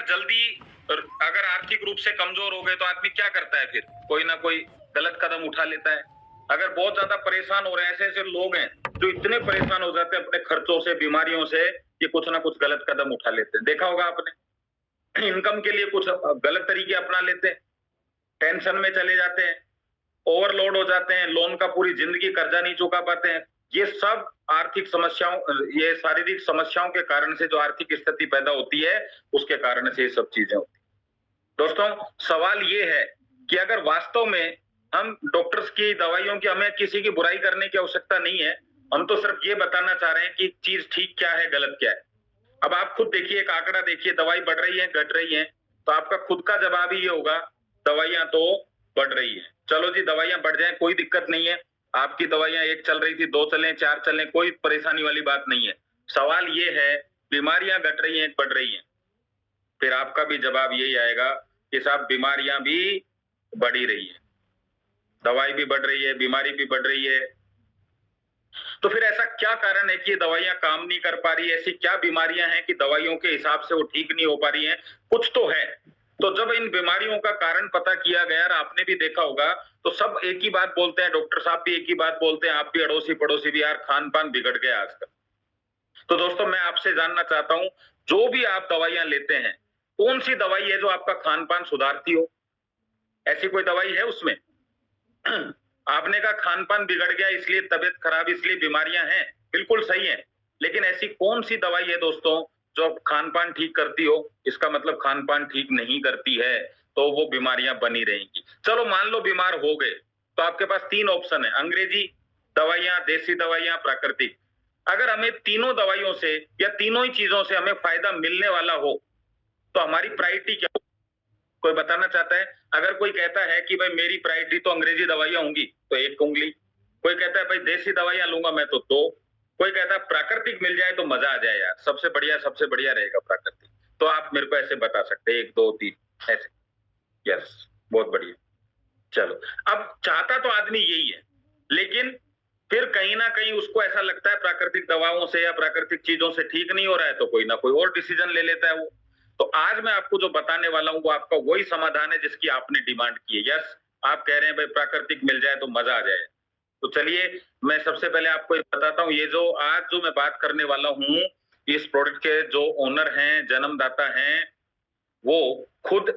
जल्दी अगर आर्थिक रूप से कमजोर हो गए तो आदमी क्या करता है, फिर कोई ना कोई गलत कदम उठा लेता है। अगर बहुत ज्यादा परेशान हो रहे हैं, ऐसे ऐसे लोग हैं जो इतने परेशान हो जाते हैं अपने खर्चों से, बीमारियों से, कि कुछ ना कुछ गलत कदम उठा लेते हैं। देखा होगा आपने, इनकम के लिए कुछ गलत तरीके अपना लेते हैं, टेंशन में चले जाते हैं, ओवरलोड हो जाते हैं, लोन का पूरी जिंदगी कर्जा नहीं चुका पाते हैं। ये सब आर्थिक समस्याओं, ये शारीरिक समस्याओं के कारण से जो आर्थिक स्थिति पैदा होती है, उसके कारण से ये सब चीजें होती है। दोस्तों, सवाल ये है कि अगर वास्तव में हम डॉक्टर्स की दवाइयों की, हमें किसी की बुराई करने की आवश्यकता नहीं है, हम तो सिर्फ ये बताना चाह रहे हैं कि चीज ठीक क्या है, गलत क्या है। अब आप खुद देखिए, एक आंकड़ा देखिए, दवाई बढ़ रही है, घट रही है, तो आपका खुद का जवाब ही ये होगा, दवाइयां तो बढ़ रही है। चलो जी, दवाइयां बढ़ जाए, कोई दिक्कत नहीं है। आपकी दवाइयां एक चल रही थी, 2 चलें, 4 चलें, कोई परेशानी वाली बात नहीं है। सवाल ये है, बीमारियां घट रही हैं, बढ़ रही हैं, फिर आपका भी जवाब यही आएगा कि साहब बीमारियां भी बढ़ ही रही है, दवाई भी बढ़ रही है, बीमारी भी बढ़ रही है। तो फिर ऐसा क्या कारण है कि ये दवाइयां काम नहीं कर पा रही है? ऐसी क्या बीमारियां हैं कि दवाइयों के हिसाब से वो ठीक नहीं हो पा रही हैं? कुछ तो है। तो जब इन बीमारियों का कारण पता किया गया, और आपने भी देखा होगा, तो सब एक ही बात बोलते हैं, डॉक्टर साहब भी एक ही बात बोलते हैं, आप भी, अड़ोसी पड़ोसी भी, यार खान पान बिगड़ गया आजकल। तो दोस्तों, मैं आपसे जानना चाहता हूं, जो भी आप दवाइयां लेते हैं, कौन सी दवाई है जो आपका खान पान सुधारती हो? ऐसी कोई दवाई है उसमें? आपने कहा खान पान बिगड़ गया, इसलिए तबीयत खराब, इसलिए बीमारियां हैं, बिल्कुल सही है। लेकिन ऐसी कौन सी दवाई है दोस्तों जो खान पान ठीक करती हो? इसका मतलब खान पान ठीक नहीं करती है, तो वो बीमारियां बनी रहेंगी। चलो मान लो बीमार हो गए, तो आपके पास 3 ऑप्शन है, अंग्रेजी दवाइयां, देसी दवाइयां, प्राकृतिक। अगर हमें तीनों दवाइयों से या तीनों ही चीजों से हमें फायदा मिलने वाला हो, तो हमारी प्रायोरिटी क्या हो? कोई बताना चाहता है? अगर कोई कहता है कि भाई मेरी प्रायोरिटी तो अंग्रेजी दवाइयां होंगी, तो 1 उंगली। कोई कहता है भाई देसी दवाइयां लूंगा मैं, तो 2। कोई कहता है प्राकृतिक मिल जाए तो मजा आ जाए यार, सबसे बढ़िया रहेगा प्राकृतिक। तो आप मेरे को ऐसे बता सकते हैं 1 2 3 ऐसे। यस, बहुत बढ़िया। चलो, अब चाहता तो आदमी यही है, लेकिन फिर कहीं ना कहीं उसको ऐसा लगता है प्राकृतिक दवाओं से या प्राकृतिक चीजों से ठीक नहीं हो रहा है, तो कोई ना कोई और डिसीजन ले लेता है वो। तो आज मैं आपको जो बताने वाला हूं, वो आपका वही समाधान है जिसकी आपने डिमांड की है। यस, आप कह रहे हैं भाई प्राकृतिक मिल जाए तो मजा आ जाए। तो चलिए, मैं सबसे पहले आपको ये बताता हूँ, ये जो आज जो मैं बात करने वाला हूँ, इस प्रोडक्ट के जो ओनर हैं, जन्मदाता हैं, वो खुद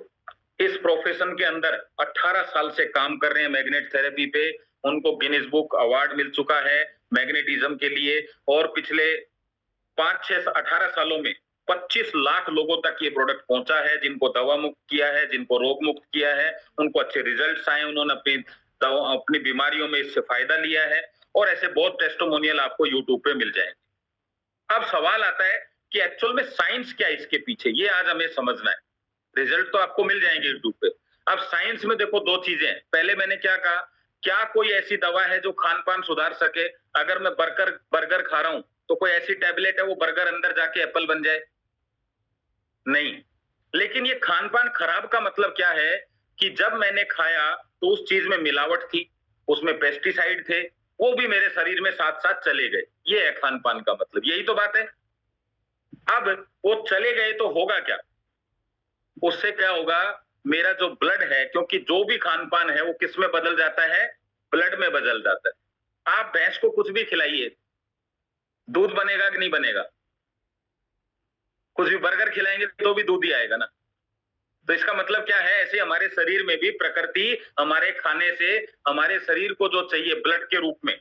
इस प्रोफेशन के अंदर 18 साल से काम कर रहे हैं, मैग्नेट थेरेपी पे। उनको गिनीज बुक अवार्ड मिल चुका है मैग्नेटिज्म के लिए, और पिछले 5 6 18 सालों में 25 लाख लोगों तक ये प्रोडक्ट पहुंचा है, जिनको दवा मुक्त किया है, जिनको रोग मुक्त किया है, उनको अच्छे रिजल्ट्स आए, उन्होंने अपनी बीमारियों में इससे फायदा लिया है। और ऐसे बहुत टेस्टिमोनियल आपको यूट्यूब पे मिल जाएंगे। अब सवाल आता है कि एक्चुअल में साइंस क्या है इसके पीछे, ये आज हमें समझना है। रिजल्ट तो आपको मिल जाएंगे यूट्यूब पे। अब साइंस में देखो 2 चीजें हैं। पहले मैंने क्या कहा, क्या कोई ऐसी दवा है जो खान पान सुधार सके? अगर मैं बर्गर खा रहा हूं, तो कोई ऐसी टैबलेट है वो बर्गर अंदर जाके एप्पल बन जाए? नहीं। लेकिन ये खान पान खराब का मतलब क्या है कि जब मैंने खाया तो उस चीज में मिलावट थी, उसमें पेस्टिसाइड थे, वो भी मेरे शरीर में साथ साथ चले गए। ये है खान पान का मतलब, यही तो बात है। अब वो चले गए तो होगा क्या? उससे क्या होगा, मेरा जो ब्लड है, क्योंकि जो भी खान पान है वो किस में बदल जाता है? ब्लड में बदल जाता है। आप भैंस को कुछ भी खिलाइए, दूध बनेगा कि नहीं बनेगा? कुछ भी बर्गर खिलाएंगे तो भी दूध ही आएगा ना। तो इसका मतलब क्या है, ऐसे हमारे शरीर में भी प्रकृति हमारे खाने से हमारे शरीर को जो चाहिए ब्लड के रूप में,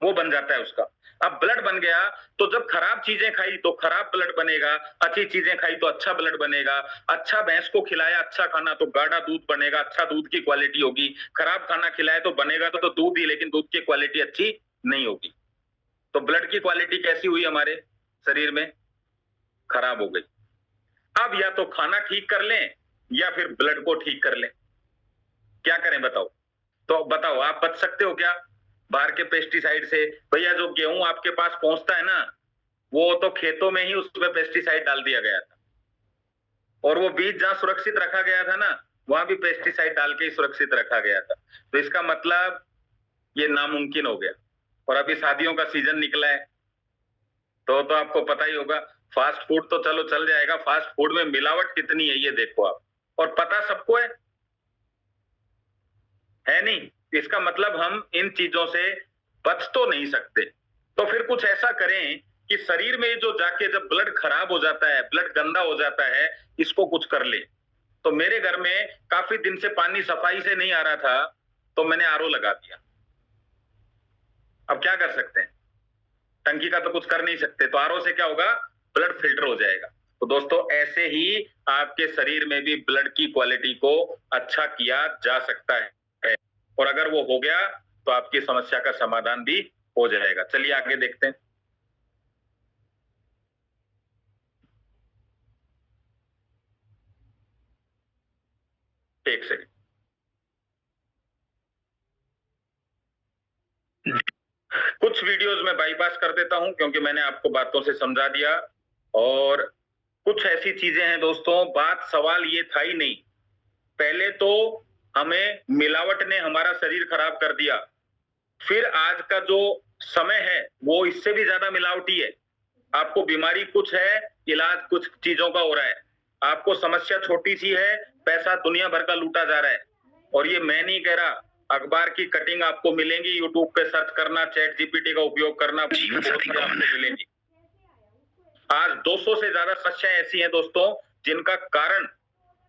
वो बन जाता है उसका। अब ब्लड बन गया, तो जब खराब चीजें खाई तो खराब ब्लड बनेगा, अच्छी चीजें खाई तो अच्छा ब्लड बनेगा। अच्छा भैंस को खिलाया अच्छा खाना तो गाढ़ा दूध बनेगा, अच्छा दूध की क्वालिटी होगी। खराब खाना खिलाया तो बनेगा तो दूध ही, लेकिन दूध की क्वालिटी अच्छी नहीं होगी। तो ब्लड की क्वालिटी कैसी हुई हमारे शरीर में? खराब हो गई। अब या तो खाना ठीक कर लें या फिर ब्लड को ठीक कर लें। क्या करें बताओ? तो बताओ, आप बच सकते हो क्या बाहर के पेस्टिसाइड से? भैया, जो गेहूं आपके पास पहुंचता है ना, वो तो खेतों में ही उसमें पेस्टिसाइड डाल दिया गया था, और वो बीज जहां सुरक्षित रखा गया था ना, वहां भी पेस्टिसाइड डाल के ही सुरक्षित रखा गया था। तो इसका मतलब ये नामुमकिन हो गया। और अभी शादियों का सीजन निकला है, तो आपको पता ही होगा, फास्ट फूड तो चलो चल जाएगा, फास्ट फूड में मिलावट कितनी है ये देखो आप, और पता सबको है नहीं। इसका मतलब हम इन चीजों से बच तो नहीं सकते। तो फिर कुछ ऐसा करें कि शरीर में जो जाके जब ब्लड खराब हो जाता है, ब्लड गंदा हो जाता है, इसको कुछ कर ले। तो मेरे घर में काफी दिन से पानी सफाई से नहीं आ रहा था, तो मैंने आरओ लगा दिया। अब क्या कर सकते हैं, टंकी का तो कुछ कर नहीं सकते, तो आरओ से क्या होगा, ब्लड फिल्टर हो जाएगा। तो दोस्तों ऐसे ही आपके शरीर में भी ब्लड की क्वालिटी को अच्छा किया जा सकता है, और अगर वो हो गया तो आपकी समस्या का समाधान भी हो जाएगा। चलिए आगे देखते हैं। एक सेकंड, कुछ वीडियोस में बाईपास कर देता हूं क्योंकि मैंने आपको बातों से समझा दिया, और कुछ ऐसी चीजें हैं दोस्तों, बात सवाल ये था ही नहीं। पहले तो हमें मिलावट ने हमारा शरीर खराब कर दिया, फिर आज का जो समय है वो इससे भी ज्यादा मिलावटी है। आपको बीमारी कुछ है, इलाज कुछ चीजों का हो रहा है। आपको समस्या छोटी सी है, पैसा दुनिया भर का लूटा जा रहा है। और ये मैं नहीं कह रहा, अखबार की कटिंग आपको मिलेंगी, यूट्यूब पे सर्च करना, चैट जीपीटी का उपयोग करना, आपको मिलेंगी। आज 200 से ज्यादा समस्याएं ऐसी हैं दोस्तों जिनका कारण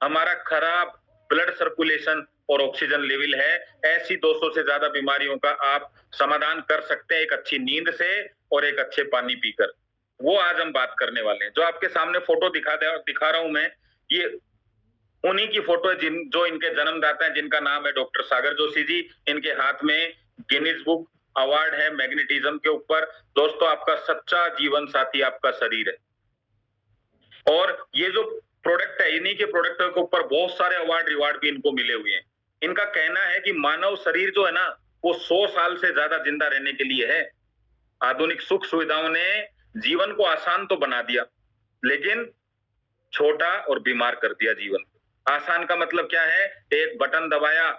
हमारा खराब ब्लड सर्कुलेशन और ऑक्सीजन लेवल है। ऐसी 200 से ज्यादा बीमारियों का आप समाधान कर सकते हैं एक अच्छी नींद से और एक अच्छे पानी पीकर। वो आज हम बात करने वाले हैं। जो आपके सामने फोटो दिखा रहा हूं मैं, ये उन्हीं की फोटो है जो इनके जन्मदाता हैं, जिनका नाम है डॉक्टर सागर जोशी जी। इनके हाथ में गिनीज बुक अवार्ड है मैग्नेटिज्म के ऊपर। दोस्तों आपका सच्चा जीवन साथी आपका शरीर है, और ये जो प्रोडक्ट है, इन्हीं के प्रोडक्ट के ऊपर बहुत सारे अवार्ड रिवार्ड भी इनको मिले हुए हैं। इनका कहना है कि मानव शरीर जो है ना, वो 100 साल से ज्यादा जिंदा रहने के लिए है। आधुनिक सुख सुविधाओं ने जीवन को आसान तो बना दिया, लेकिन छोटा और बीमार कर दिया जीवन को। आसान का मतलब क्या है, एक बटन दबाया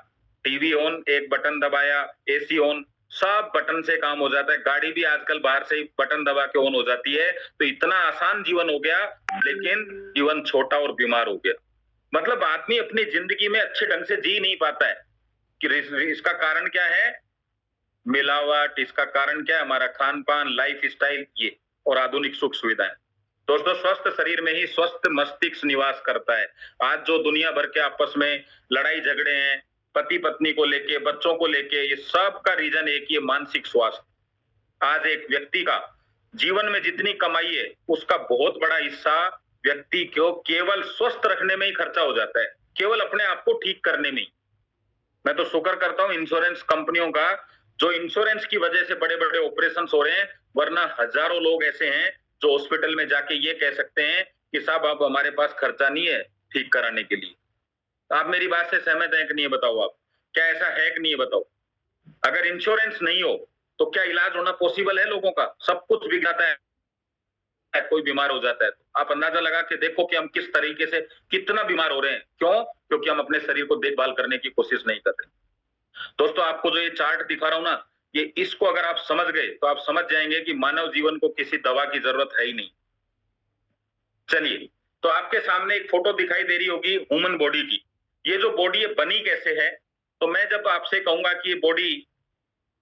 टीवी ऑन, एक बटन दबाया एसी ऑन, सब बटन से काम हो जाता है। गाड़ी भी आजकल बाहर से ही बटन दबा के ऑन हो जाती है। तो इतना आसान जीवन हो गया, लेकिन जीवन छोटा और बीमार हो गया। मतलब आदमी अपनी जिंदगी में अच्छे ढंग से जी नहीं पाता है। कि इसका कारण क्या है, मिलावट। इसका कारण क्या है, हमारा खान पान, लाइफ स्टाइल, ये और आधुनिक सुख सुविधाएं। दोस्तों स्वस्थ शरीर में ही स्वस्थ मस्तिष्क निवास करता है। आज जो दुनिया भर के आपस में लड़ाई झगड़े हैं, पति पत्नी को लेके, बच्चों को लेके, ये सब का रीजन एक ही है, मानसिक स्वास्थ्य। आज एक व्यक्ति का जीवन में जितनी कमाई है, उसका बहुत बड़ा हिस्सा व्यक्ति को केवल स्वस्थ रखने में ही खर्चा हो जाता है, केवल अपने आप को ठीक करने में ही। मैं तो शुक्र करता हूं इंश्योरेंस कंपनियों का, जो इंश्योरेंस की वजह से बड़े बड़े ऑपरेशन हो रहे हैं, वरना हजारों लोग ऐसे हैं जो हॉस्पिटल में जाके ये कह सकते हैं कि साहब अब हमारे पास खर्चा नहीं है ठीक कराने के लिए। आप मेरी बात से सहमत हैं कि नहीं, बताओ आप, क्या ऐसा है कि नहीं, बताओ। अगर इंश्योरेंस नहीं हो तो क्या इलाज होना पॉसिबल है लोगों का? सब कुछ बिक जाता है, कोई बीमार हो जाता है तो आप अंदाजा लगा के देखो कि हम किस तरीके से कितना बीमार हो रहे हैं। क्यों? क्योंकि हम अपने शरीर को देखभाल करने की कोशिश नहीं कर रहे। दोस्तों आपको जो ये चार्ट दिखा रहा हूं ना, ये इसको अगर आप समझ गए तो आप समझ जाएंगे कि मानव जीवन को किसी दवा की जरूरत है ही नहीं। चलिए, तो आपके सामने एक फोटो दिखाई दे रही होगी ह्यूमन बॉडी की। ये जो बॉडी है बनी कैसे है, तो मैं जब आपसे कहूंगा कि ये बॉडी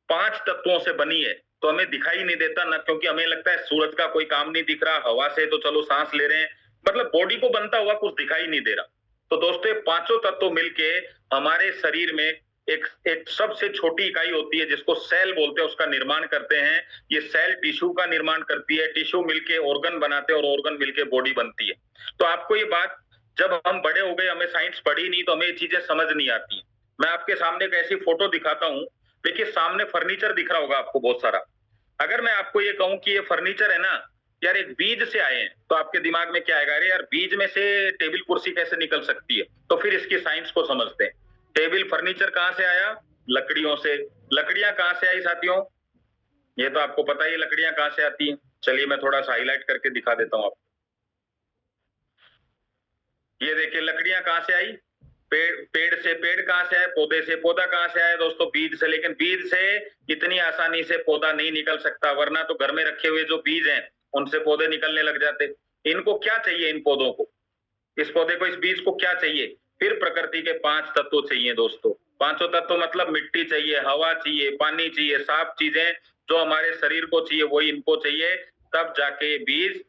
5 तत्वों से बनी है, तो हमें दिखाई नहीं देता ना, क्योंकि हमें लगता है सूरज का कोई काम नहीं दिख रहा, हवा से तो चलो सांस ले रहे हैं, मतलब बॉडी को बनता हुआ कुछ दिखाई नहीं दे रहा। तो दोस्तों पांचों तत्व मिलके हमारे शरीर में एक सबसे छोटी इकाई होती है जिसको सेल बोलते हैं, उसका निर्माण करते हैं। ये सेल टिश्यू का निर्माण करती है, टिश्यू मिलके ऑर्गन बनाते हैं और ऑर्गन मिलके बॉडी बनती है। तो आपको ये बात, जब हम बड़े हो गए, हमें साइंस पढ़ी नहीं तो हमें ये चीजें समझ नहीं आती। मैं आपके सामने एक ऐसी फोटो दिखाता हूं, देखिए सामने फर्नीचर दिख रहा होगा आपको बहुत सारा। अगर मैं आपको ये कहूं कि ये फर्नीचर है ना यार, एक बीज से आए हैं, तो आपके दिमाग में क्या आएगा, अरे यार बीज में से टेबल कुर्सी कैसे निकल सकती है? तो फिर इसकी साइंस को समझते हैं। टेबल फर्नीचर कहां से आया? लकड़ियों से। लकड़ियां कहां से आई साथियों? ये तो आपको पता ही है लकड़ियां कहां से आती हैं। चलिए मैं थोड़ा सा हाईलाइट करके दिखा देता हूं आपको। ये देखिए लकड़ियां कहां से आई, पेड़ से। पेड़ कहां से आए? पौधे से। पौधा कहां से आया दोस्तों? बीज से। लेकिन बीज से इतनी आसानी से पौधा नहीं निकल सकता, वरना तो घर में रखे हुए जो बीज हैं उनसे पौधे निकलने लग जाते। इनको क्या चाहिए, इन पौधों को, इस पौधे को, इस बीज को क्या चाहिए? फिर प्रकृति के 5 तत्व चाहिए दोस्तों। पांचों तत्व मतलब मिट्टी चाहिए, हवा चाहिए, पानी चाहिए, साफ चीजें जो हमारे शरीर को चाहिए वही इनको चाहिए, तब जाके बीज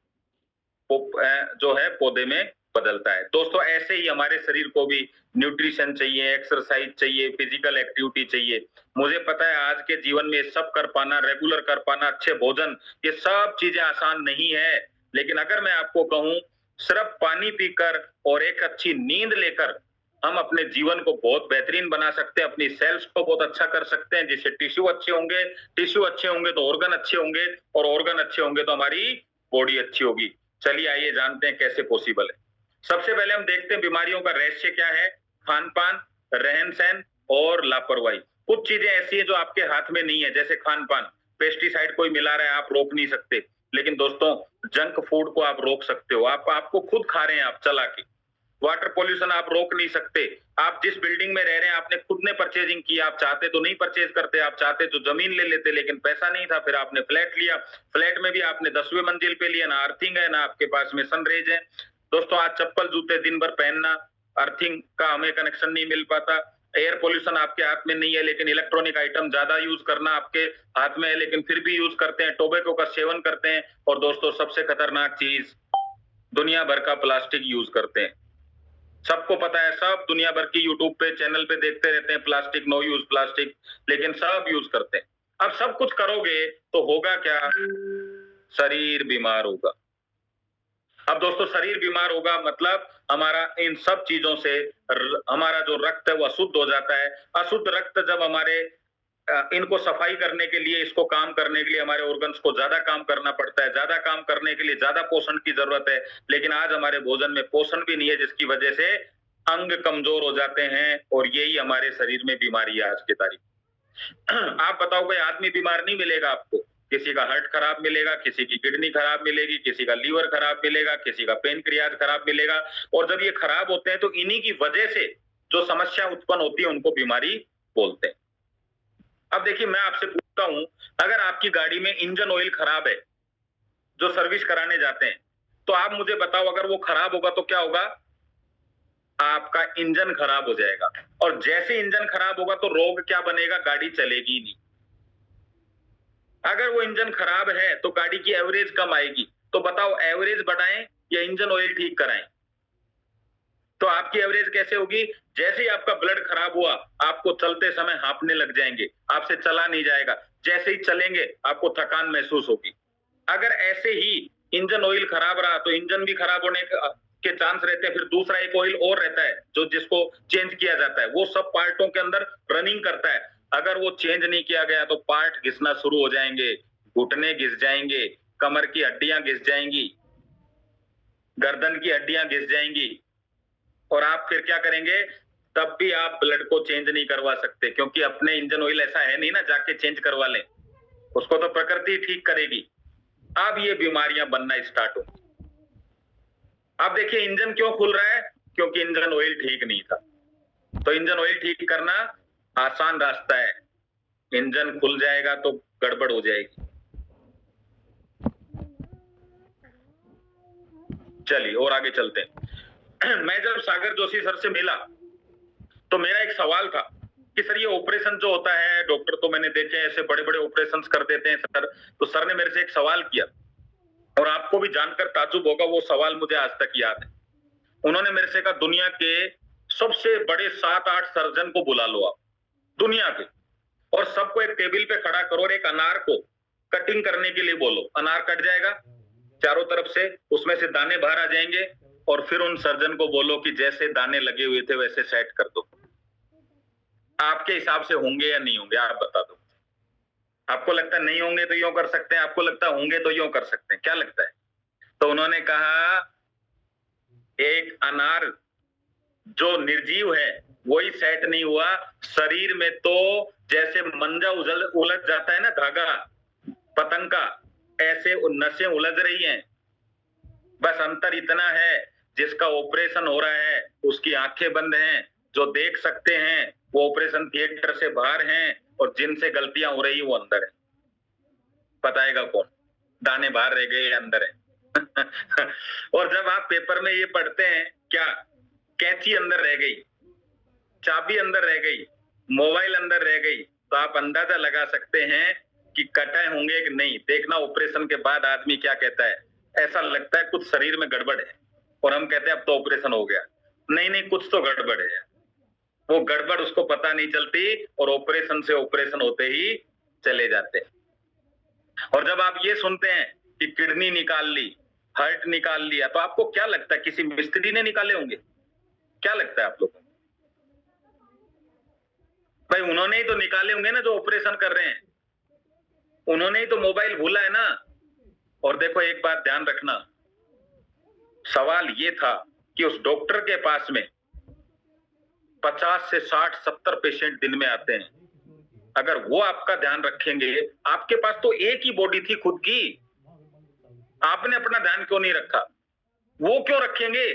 जो है पौधे में बदलता है। दोस्तों ऐसे ही हमारे शरीर को भी न्यूट्रिशन चाहिए, एक्सरसाइज चाहिए, फिजिकल एक्टिविटी चाहिए। मुझे पता है आज के जीवन में सब कर पाना, रेगुलर कर पाना, अच्छे भोजन, ये सब चीजें आसान नहीं है। लेकिन अगर मैं आपको कहूं सिर्फ पानी पीकर और एक अच्छी नींद लेकर हम अपने जीवन को बहुत बेहतरीन बना सकते हैं, अपनी सेल्स को बहुत अच्छा कर सकते हैं, जिससे टिश्यू अच्छे होंगे, टिश्यू अच्छे होंगे तो ऑर्गन अच्छे होंगे, और ऑर्गन अच्छे होंगे तो हमारी बॉडी अच्छी होगी। चलिए आइए जानते हैं कैसे पॉसिबल है। सबसे पहले हम देखते हैं बीमारियों का रहस्य क्या है। खान पान, रहन सहन और लापरवाही। कुछ चीजें ऐसी हैं जो आपके हाथ में नहीं है, जैसे खान पान, पेस्टिसाइड कोई मिला रहा है आप रोक नहीं सकते, लेकिन दोस्तों जंक फूड को आप रोक सकते हो। आपको खुद खा रहे हैं आप चला के। वाटर पोल्यूशन आप रोक नहीं सकते। आप जिस बिल्डिंग में रह रहे हैं आपने खुद ने परचेजिंग की, आप चाहते तो नहीं परचेज करते, आप चाहते तो जमीन ले लेते, लेकिन पैसा नहीं था, फिर आपने फ्लैट लिया। फ्लैट में भी आपने 10वीं मंजिल पे लिया, ना अर्थिंग है ना आपके पास में सनरेज है। दोस्तों आज चप्पल जूते दिन भर पहनना, अर्थिंग का हमें कनेक्शन नहीं मिल पाता। एयर पोल्यूशन आपके हाथ में नहीं है, लेकिन इलेक्ट्रॉनिक आइटम ज्यादा यूज करना आपके हाथ में है, लेकिन फिर भी यूज करते हैं, टोबैको का सेवन करते हैं। और दोस्तों सबसे खतरनाक चीज, दुनिया भर का प्लास्टिक यूज करते हैं। सबको पता है, सब दुनिया भर की यूट्यूब पे चैनल पे देखते रहते हैं प्लास्टिक, नो यूज प्लास्टिक, लेकिन सब यूज करते हैं। अब सब कुछ करोगे तो होगा क्या? शरीर बीमार होगा। अब दोस्तों शरीर बीमार होगा मतलब हमारा इन सब चीजों से हमारा जो रक्त है वो अशुद्ध हो जाता है। अशुद्ध रक्त जब हमारे इनको सफाई करने के लिए, इसको काम करने के लिए हमारे ऑर्गन्स को ज्यादा काम करना पड़ता है, ज्यादा काम करने के लिए ज्यादा पोषण की जरूरत है। लेकिन आज हमारे भोजन में पोषण भी नहीं है, जिसकी वजह से अंग कमजोर हो जाते हैं, और यही हमारे शरीर में बीमारी है आज की तारीख। आप बताओ कोई आदमी बीमार नहीं मिलेगा आपको। किसी का हार्ट खराब मिलेगा, किसी की किडनी खराब मिलेगी, किसी का लीवर खराब मिलेगा, किसी का पेनक्रियाज खराब मिलेगा। और जब ये खराब होते हैं तो इन्हीं की वजह से जो समस्या उत्पन्न होती है उनको बीमारी बोलते हैं। अब देखिए मैं आपसे पूछता हूं, अगर आपकी गाड़ी में इंजन ऑयल खराब है, जो सर्विस कराने जाते हैं, तो आप मुझे बताओ अगर वो खराब होगा तो क्या होगा? आपका इंजन खराब हो जाएगा। और जैसे इंजन खराब होगा तो रोग क्या बनेगा? गाड़ी चलेगी नहीं। अगर वो इंजन खराब है तो गाड़ी की एवरेज कम आएगी। तो बताओ एवरेज बढ़ाएं या इंजन ऑयल ठीक कराएं? तो आपकी एवरेज कैसे होगी? जैसे ही आपका ब्लड खराब हुआ आपको चलते समय हांफने लग जाएंगे, आपसे चला नहीं जाएगा। जैसे ही चलेंगे आपको थकान महसूस होगी। अगर ऐसे ही इंजन ऑयल खराब रहा तो इंजन भी खराब होने के चांस रहते हैं। फिर दूसरा एक ऑयल और रहता है जो जिसको चेंज किया जाता है, वो सब पार्टों के अंदर रनिंग करता है। अगर वो चेंज नहीं किया गया तो पार्ट घिसना शुरू हो जाएंगे, घुटने घिस जाएंगे, कमर की हड्डियां घिस जाएंगी, गर्दन की हड्डियां घिस जाएंगी, और आप फिर क्या करेंगे? तब भी आप ब्लड को चेंज नहीं करवा सकते, क्योंकि अपने इंजन ऑयल ऐसा है नहीं ना जाके चेंज करवा लें, उसको तो प्रकृति ठीक करेगी। अब ये बीमारियां बनना स्टार्ट हो। अब देखिए इंजन क्यों खुल रहा है? क्योंकि इंजन ऑयल ठीक नहीं था। तो इंजन ऑयल ठीक करना आसान रास्ता है, इंजन खुल जाएगा तो गड़बड़ हो जाएगी। चलिए और आगे चलते हैं। मैं जब सागर जोशी सर से मिला तो मेरा एक सवाल था कि सर ये ऑपरेशन जो होता है, डॉक्टर तो मैंने देखे ऐसे बड़े बड़े ऑपरेशंस कर देते हैं सर, तो सर ने मेरे से एक सवाल किया और आपको भी जानकर ताज्जुब होगा, वो सवाल मुझे आज तक याद है। उन्होंने मेरे से कहा दुनिया के सबसे बड़े 7-8 सर्जन को बुला लो आप दुनिया के, और सबको एक टेबल पे खड़ा करो और एक अनार को कटिंग करने के लिए बोलो। अनार कट जाएगा चारों तरफ से, उसमें से दाने बाहर आ जाएंगे, और फिर उन सर्जन को बोलो कि जैसे दाने लगे हुए थे वैसे सेट कर दो। आपके हिसाब से होंगे या नहीं होंगे? आप बता दो। आपको लगता है नहीं होंगे तो यूं कर सकते हैं, आपको लगता है होंगे तो यूं कर सकते हैं, क्या लगता है? तो उन्होंने कहा एक अनार जो निर्जीव है वही सेट नहीं हुआ, शरीर में तो जैसे मंजा उलझ जाता है ना धागा पतंग का, ऐसे नसें उलझ रही हैं। बस अंतर इतना है, जिसका ऑपरेशन हो रहा है उसकी आंखें बंद हैं, जो देख सकते हैं वो ऑपरेशन थिएटर से बाहर हैं, और जिनसे गलतियां हो रही वो अंदर है। बताएगा कौन? दाने बाहर रह गए या अंदर है? और जब आप पेपर में ये पढ़ते हैं, क्या कैंची अंदर रह गई, चाबी अंदर रह गई, मोबाइल अंदर रह गई, तो आप अंदाजा लगा सकते हैं कि कटे होंगे कि नहीं। देखना ऑपरेशन के बाद आदमी क्या कहता है, ऐसा लगता है कुछ शरीर में गड़बड़ है, और हम कहते हैं अब तो ऑपरेशन हो गया। नहीं नहीं, कुछ तो गड़बड़ है। वो गड़बड़ उसको पता नहीं चलती, और ऑपरेशन से ऑपरेशन होते ही चले जाते हैं। और जब आप ये सुनते हैं कि किडनी निकाल ली, हार्ट निकाल लिया, तो आपको क्या लगता है, किसी मिस्त्री ने निकाले होंगे? क्या लगता है आप लोगों को? भाई उन्होंने ही तो निकाले होंगे ना, जो ऑपरेशन कर रहे हैं। उन्होंने ही तो मोबाइल भूला है ना। और देखो एक बात ध्यान रखना, सवाल ये था कि उस डॉक्टर के पास में 50 से 60 70 पेशेंट दिन में आते हैं। अगर वो आपका ध्यान रखेंगे, आपके पास तो एक ही बॉडी थी खुद की, आपने अपना ध्यान क्यों नहीं रखा? वो क्यों रखेंगे?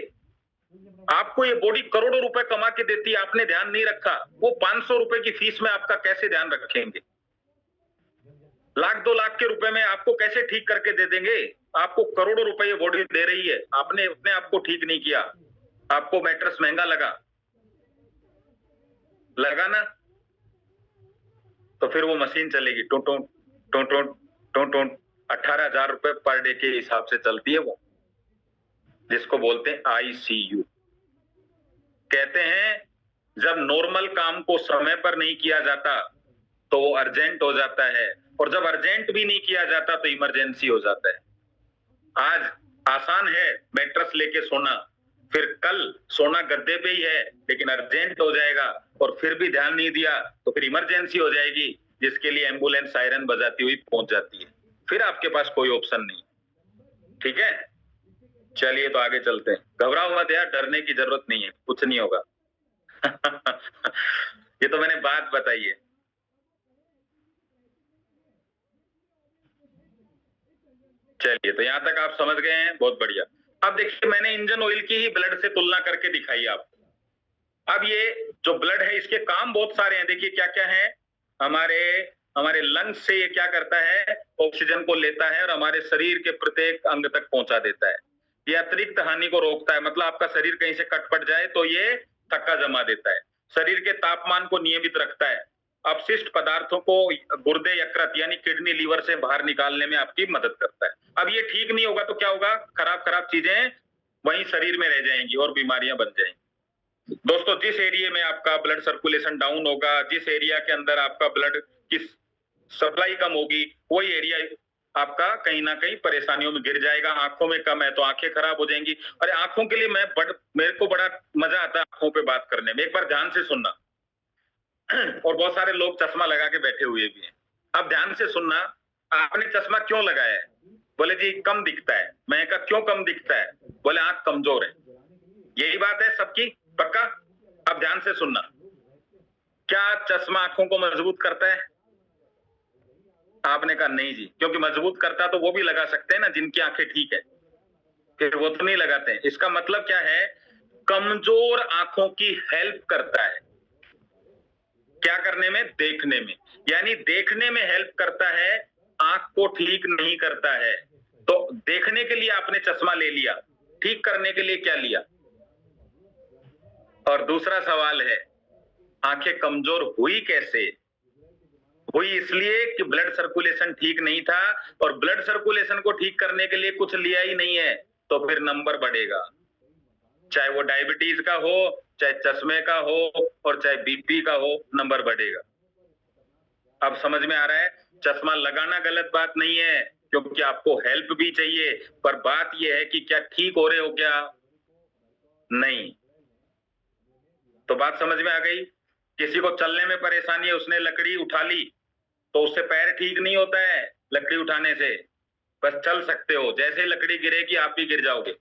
आपको ये बॉडी करोड़ों रुपए कमा के देती है, आपने ध्यान नहीं रखा। वो 500 रुपए की फीस में आपका कैसे ध्यान रखेंगे? लाख 2 लाख के रुपए में आपको कैसे ठीक करके दे देंगे? आपको करोड़ों रुपए ये बॉडी दे रही है, आपने अपने आप को ठीक नहीं किया, आपको मैट्रेस महंगा लगा ना, तो फिर वो मशीन चलेगी टो टो टो टो टो टो 18,000 रुपए पर डे के हिसाब से चलती है वो, जिसको बोलते हैं आईसीयू। कहते हैं जब नॉर्मल काम को समय पर नहीं किया जाता तो वो अर्जेंट हो जाता है, और जब अर्जेंट भी नहीं किया जाता तो इमरजेंसी हो जाता है। आज आसान है मैट्रेस लेके सोना, फिर कल सोना गद्दे पे ही है, लेकिन अर्जेंट हो जाएगा और फिर भी ध्यान नहीं दिया तो फिर इमरजेंसी हो जाएगी, जिसके लिए एम्बुलेंस सायरन बजाती हुई पहुंच जाती है। फिर आपके पास कोई ऑप्शन नहीं। ठीक है, चलिए तो आगे चलते हैं। घबराओ मत यार, डरने की जरूरत नहीं है, कुछ नहीं होगा। ये तो मैंने बात बताई है। चलिए, तो यहां तक आप समझ गए हैं, बहुत बढ़िया। अब देखिए, मैंने इंजन ऑयल की ही ब्लड से तुलना करके दिखाई आपको। अब ये जो ब्लड है, इसके काम बहुत सारे हैं। देखिए क्या क्या है। हमारे हमारे लंग्स से ये क्या करता है, ऑक्सीजन को लेता है और हमारे शरीर के प्रत्येक अंग तक पहुंचा देता है। ये अतिरिक्त हानि को रोकता है, मतलब आपका शरीर कहीं से कटपट जाए तो ये थक्का जमा देता है। शरीर के तापमान को नियमित रखता है। अपशिष्ट पदार्थों को गुर्दे, यकृत यानी किडनी, लीवर से बाहर निकालने में आपकी मदद करता है। अब ये ठीक नहीं होगा तो क्या होगा, खराब खराब चीजें वहीं शरीर में रह जाएंगी और बीमारियां बन जाएंगी। दोस्तों, जिस एरिया में आपका ब्लड सर्कुलेशन डाउन होगा, जिस एरिया के अंदर आपका ब्लड की सप्लाई कम होगी, वही एरिया आपका कहीं ना कहीं परेशानियों में गिर जाएगा। आंखों में कम है तो आंखें खराब हो जाएंगी। अरे आंखों के लिए मेरे को बड़ा मजा आता है आंखों पे बात करने में। एक बार ध्यान से सुनना। और बहुत सारे लोग चश्मा लगा के बैठे हुए भी हैं। अब ध्यान से सुनना, आपने चश्मा क्यों लगाया है? बोले जी कम दिखता है। मैं कहा क्यों कम दिखता है? बोले आंख कमजोर है। यही बात है सबकी, पक्का? अब ध्यान से सुनना, क्या चश्मा आंखों को मजबूत करता है? आपने कहा नहीं जी, क्योंकि मजबूत करता तो वो भी लगा सकते हैं ना जिनकी आंखें ठीक है, फिर वो तो नहीं लगाते हैं। इसका मतलब क्या है, कमजोर आंखों की हेल्प करता है। क्या करने में? देखने में। यानी देखने में हेल्प करता है, आंख को ठीक नहीं करता है। तो देखने के लिए आपने चश्मा ले लिया, ठीक करने के लिए क्या लिया? और दूसरा सवाल है, आंखें कमजोर हुई कैसे? हुई इसलिए कि ब्लड सर्कुलेशन ठीक नहीं था, और ब्लड सर्कुलेशन को ठीक करने के लिए कुछ लिया ही नहीं है, तो फिर नंबर बढ़ेगा। चाहे वो डायबिटीज का हो, चाहे चश्मे का हो, और चाहे बीपी का हो, नंबर बढ़ेगा। अब समझ में आ रहा है? चश्मा लगाना गलत बात नहीं है, क्योंकि आपको हेल्प भी चाहिए, पर बात यह है कि क्या ठीक हो रहे हो क्या? नहीं। तो बात समझ में आ गई? किसी को चलने में परेशानी है, उसने लकड़ी उठा ली, तो उससे पैर ठीक नहीं होता है लकड़ी उठाने से, बस चल सकते हो। जैसे लकड़ी गिरेगी आप भी गिर जाओगे।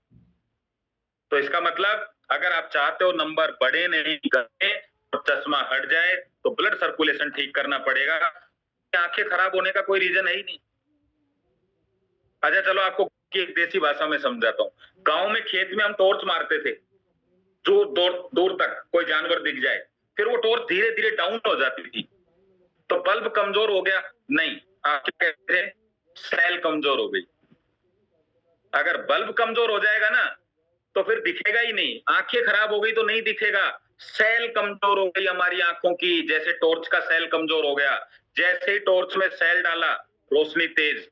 तो इसका मतलब अगर आप चाहते हो नंबर बढ़े नहीं घटे और चश्मा हट जाए, तो ब्लड सर्कुलेशन ठीक करना पड़ेगा। आंखें खराब होने का कोई रीजन है ही नहीं। अच्छा चलो आपको एक देसी भाषा में समझाता हूँ। गांव में खेत में हम टॉर्च मारते थे, जो दूर दूर तक कोई जानवर दिख जाए, फिर वो टॉर्च धीरे धीरे डाउन हो जाती थी, तो बल्ब कमजोर हो गया? नहीं, आप क्या कहते हैं, सेल कमजोर हो गई। अगर बल्ब कमजोर हो जाएगा ना तो फिर दिखेगा ही नहीं। आंखें खराब हो गई तो नहीं दिखेगा। सेल कमजोर हो गई हमारी आंखों की, जैसे टॉर्च का सेल कमजोर हो गया। जैसे ही टॉर्च में सेल डाला, रोशनी तेज।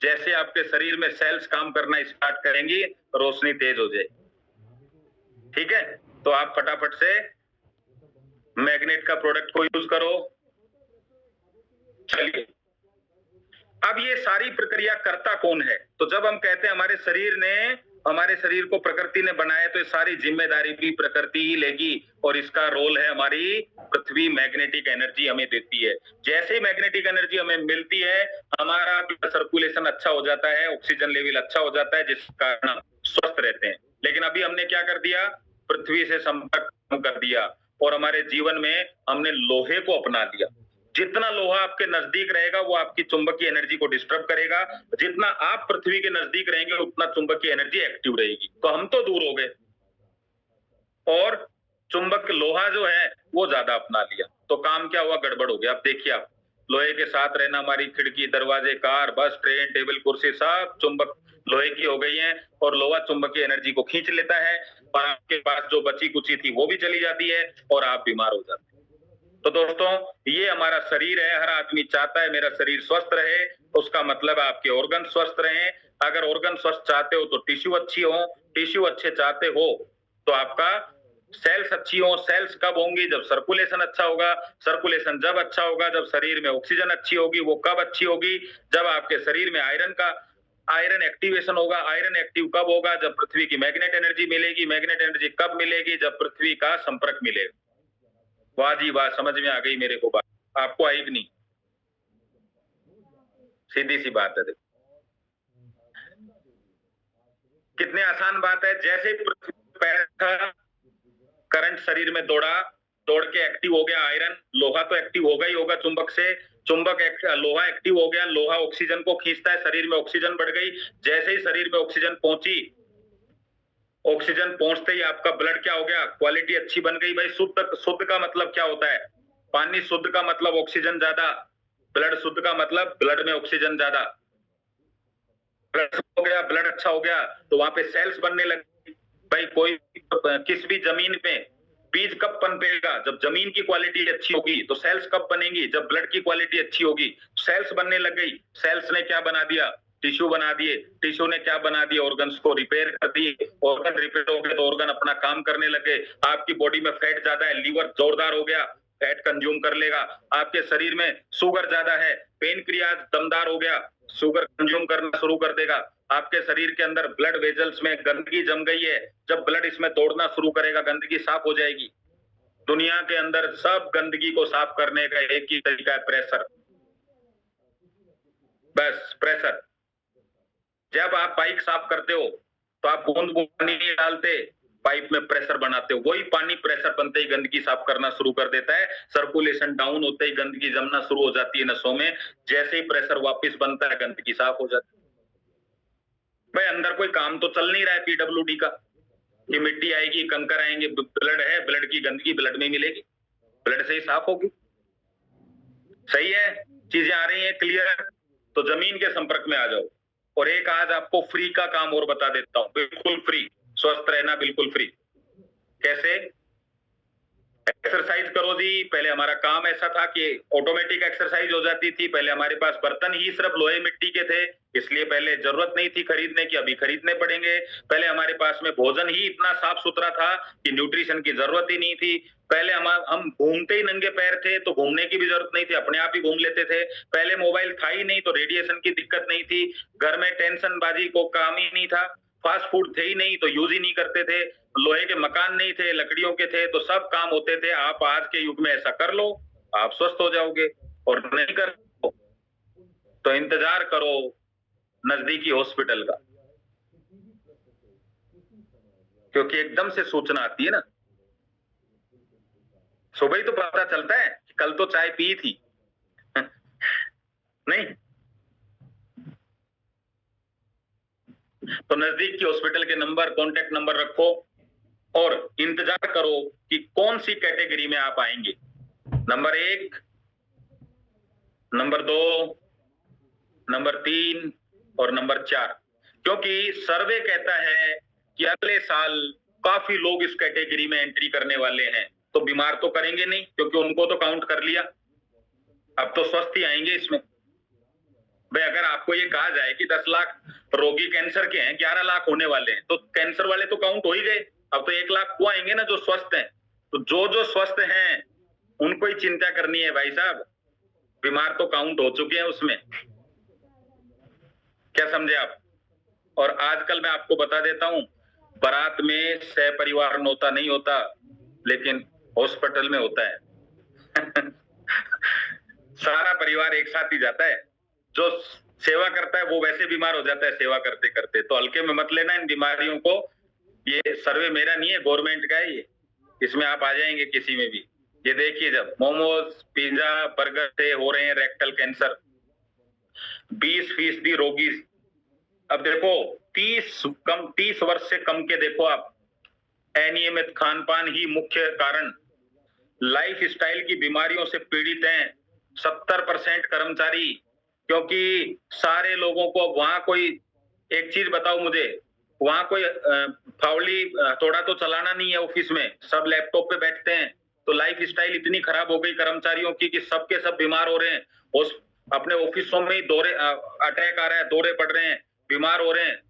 जैसे आपके शरीर में सेल्स काम करना स्टार्ट करेंगी, रोशनी तेज हो जाएगी। ठीक है, तो आप फटाफट से मैग्नेट का प्रोडक्ट को यूज करो। चलिए, अब ये सारी प्रक्रिया करता कौन है? तो जब हम कहते हैं हमारे शरीर को प्रकृति ने बनाया, तो ये सारी जिम्मेदारी भी प्रकृति ही लेगी। और इसका रोल है, हमारी पृथ्वी मैग्नेटिक एनर्जी हमें देती है। जैसे ही मैग्नेटिक एनर्जी हमें मिलती है, हमारा सर्कुलेशन अच्छा हो जाता है, ऑक्सीजन लेवल अच्छा हो जाता है, जिस कारण हम स्वस्थ रहते हैं। लेकिन अभी हमने क्या कर दिया? पृथ्वी से संपर्क कम कर दिया और हमारे जीवन में हमने लोहे को अपना लिया। जितना लोहा आपके नजदीक रहेगा, वो आपकी चुंबकीय एनर्जी को डिस्टर्ब करेगा। जितना आप पृथ्वी के नजदीक रहेंगे, उतना चुंबकीय एनर्जी एक्टिव रहेगी। तो हम तो दूर हो गए और चुंबक लोहा जो है वो ज्यादा अपना लिया। तो काम क्या हुआ? गड़बड़ हो गया। अब देखिए, आप लोहे के साथ रहना, हमारी खिड़की, दरवाजे, कार, बस, ट्रेन, टेबल, कुर्सी, सब चुंबक लोहे की हो गई है। और लोहा चुंबकीय एनर्जी को खींच लेता है और आपके पास जो बची कुची थी वो भी चली जाती है और आप बीमार हो जाते हैं। तो दोस्तों, ये हमारा शरीर है। हर आदमी चाहता है मेरा शरीर स्वस्थ रहे। उसका मतलब आपके ऑर्गन स्वस्थ रहें। अगर ऑर्गन स्वस्थ चाहते हो तो टिश्यू अच्छी हो, टिश्यू अच्छे चाहते हो तो आपका सेल्स अच्छी हो। सेल्स कब होंगी? जब सर्कुलेशन अच्छा होगा। सर्कुलेशन जब अच्छा होगा, जब शरीर में ऑक्सीजन अच्छी होगी। वो कब अच्छी होगी? जब आपके शरीर में आयरन एक्टिवेशन होगा। आयरन एक्टिव कब होगा? जब पृथ्वी की मैग्नेट एनर्जी मिलेगी। मैग्नेट एनर्जी कब मिलेगी? जब पृथ्वी का संपर्क मिलेगा। वाह जी वाह, समझ में आ गई मेरे को बात। आपको आई कि नहीं? सीधी सी बात है। देखो कितनी आसान बात है। जैसे पृथ्वी पैर था, करंट शरीर में दौड़ के एक्टिव हो गया आयरन। लोहा तो एक्टिव होगा ही होगा चुंबक से। लोहा एक्टिव हो गया। लोहा ऑक्सीजन को खींचता है, शरीर में ऑक्सीजन बढ़ गई। जैसे ही शरीर में ऑक्सीजन पहुंची, ऑक्सीजन पहुंचते ही आपका ब्लड क्या हो गया? क्वालिटी अच्छी बन गई। भाई, शुद्ध का मतलब क्या होता है? पानी शुद्ध का मतलब ऑक्सीजन ज्यादा। ब्लड शुद्ध का मतलब ब्लड में ऑक्सीजन ज्यादा। ब्लड हो गया, ब्लड अच्छा हो गया तो वहां पे सेल्स बनने लगे। भाई, किस भी जमीन पे बीज कब पनपेगा? जब जमीन की क्वालिटी अच्छी होगी। तो सेल्स कब बनेंगी? जब ब्लड की क्वालिटी अच्छी होगी। सेल्स बनने लग गई। सेल्स ने क्या बना दिया? टिश्यू बना दिए। टिश्यू ने क्या बना दिया? ऑर्गन्स को रिपेयर कर दिए। ऑर्गन रिपेयर हो गए तो ऑर्गन अपना काम करने लगे। आपकी बॉडी में फैट ज्यादा है, लीवर जोरदार हो गया, फैट कंज्यूम कर लेगा। आपके शरीर में शुगर ज्यादा है, पेनक्रियाज दमदार हो गया, शुगर कंज्यूम करना शुरू कर देगा। आपके शरीर के अंदर ब्लड वेजल्स में गंदगी जम गई है, जब ब्लड इसमें दौड़ना शुरू करेगा, गंदगी साफ हो जाएगी। दुनिया के अंदर सब गंदगी को साफ करने का एक ही तरीका है, प्रेशर। बस प्रेशर। जब आप बाइक साफ करते हो तो आप बूंद बूंद पानी नहीं डालते, पाइप में प्रेशर बनाते हो। वही पानी प्रेशर बनते ही गंदगी साफ करना शुरू कर देता है। सर्कुलेशन डाउन होते ही गंदगी जमना शुरू हो जाती है नसों में। जैसे ही प्रेशर वापस बनता है, गंदगी साफ हो जाती है। भाई, अंदर कोई काम तो चल नहीं रहा है पीडब्ल्यूडी का कि मिट्टी आएगी, कंकर आएंगे। ब्लड है, ब्लड की गंदगी ब्लड में मिलेगी, ब्लड से ही साफ होगी। सही है? चीजें आ रही हैं क्लियर? तो जमीन के संपर्क में आ जाओ। और एक आज आपको फ्री का काम और बता देता हूं, बिल्कुल फ्री। स्वस्थ रहना बिल्कुल फ्री। कैसे? एक्सरसाइज करो जी। पहले हमारा काम ऐसा था कि ऑटोमेटिक एक्सरसाइज हो जाती थी। पहले हमारे पास बर्तन ही सिर्फ लोहे मिट्टी के थे, इसलिए पहले जरूरत नहीं थी खरीदने की, अभी खरीदने पड़ेंगे। पहले हमारे पास में भोजन ही इतना साफ सुथरा था कि न्यूट्रिशन की जरूरत ही नहीं थी। पहले हम घूमते ही नंगे पैर थे, तो घूमने की भी जरूरत नहीं थी, अपने आप ही घूम लेते थे। पहले मोबाइल था ही नहीं, तो रेडिएशन की दिक्कत नहीं थी। घर में टेंशन बाजी को काम ही नहीं था। फास्ट फूड थे ही नहीं, तो यूज ही नहीं करते थे। लोहे के मकान नहीं थे, लकड़ियों के थे, तो सब काम होते थे। आप आज के युग में ऐसा कर लो, आप स्वस्थ हो जाओगे। और नहीं कर तो इंतजार करो नजदीकी हॉस्पिटल का, क्योंकि एकदम से सूचना आती है ना। सुबह ही तो पता चलता है कि कल तो चाय पी थी। नहीं, तो नजदीक की हॉस्पिटल के नंबर, कॉन्टेक्ट नंबर रखो और इंतजार करो कि कौन सी कैटेगरी में आप आएंगे। नंबर 1, नंबर 2, नंबर 3 और नंबर 4। क्योंकि सर्वे कहता है कि अगले साल काफी लोग इस कैटेगरी में एंट्री करने वाले हैं, तो बीमार तो करेंगे नहीं क्योंकि उनको तो काउंट कर लिया, अब तो स्वस्थ ही आएंगे इसमें। भाई अगर आपको ये कहा जाए कि 10 लाख रोगी कैंसर के हैं, 11 लाख होने वाले हैं, तो कैंसर वाले तो काउंट हो ही गए, अब तो 1 लाख वो आएंगे ना जो स्वस्थ हैं। तो जो स्वस्थ हैं उनको ही चिंता करनी है भाई साहब, बीमार तो काउंट हो चुके हैं उसमें। क्या समझे आप? और आजकल मैं आपको बता देता हूं, बारात में सह परिवार नौता नहीं होता, लेकिन हॉस्पिटल में होता है। सारा परिवार एक साथ ही जाता है, जो सेवा करता है वो वैसे बीमार हो जाता है सेवा करते करते, तो हल्के में मत लेना इन बीमारियों को। ये सर्वे मेरा नहीं है, गवर्नमेंट का है ये, इसमें आप आ जाएंगे किसी में भी। ये देखिए, जब मोमोज पिज्जा बर्गर से हो रहे हैं रेक्टल कैंसर, 20% रोगी। अब देखो 30 वर्ष से कम के देखो आप, अनियमित खान पान ही मुख्य कारण, लाइफ स्टाइल की बीमारियों से पीड़ित हैं 70% कर्मचारी, क्योंकि सारे लोगों को वहां कोई एक चीज बताओ मुझे, वहां कोई फावली थोड़ा तो चलाना नहीं है ऑफिस में, सब लैपटॉप पे बैठते हैं, तो लाइफ स्टाइल इतनी खराब हो गई कर्मचारियों की कि सबके सब बीमार हो रहे हैं। उस अपने ऑफिसों में ही दौरे अटैक आ रहा है, दौरे पड़ रहे हैं, बीमार हो रहे हैं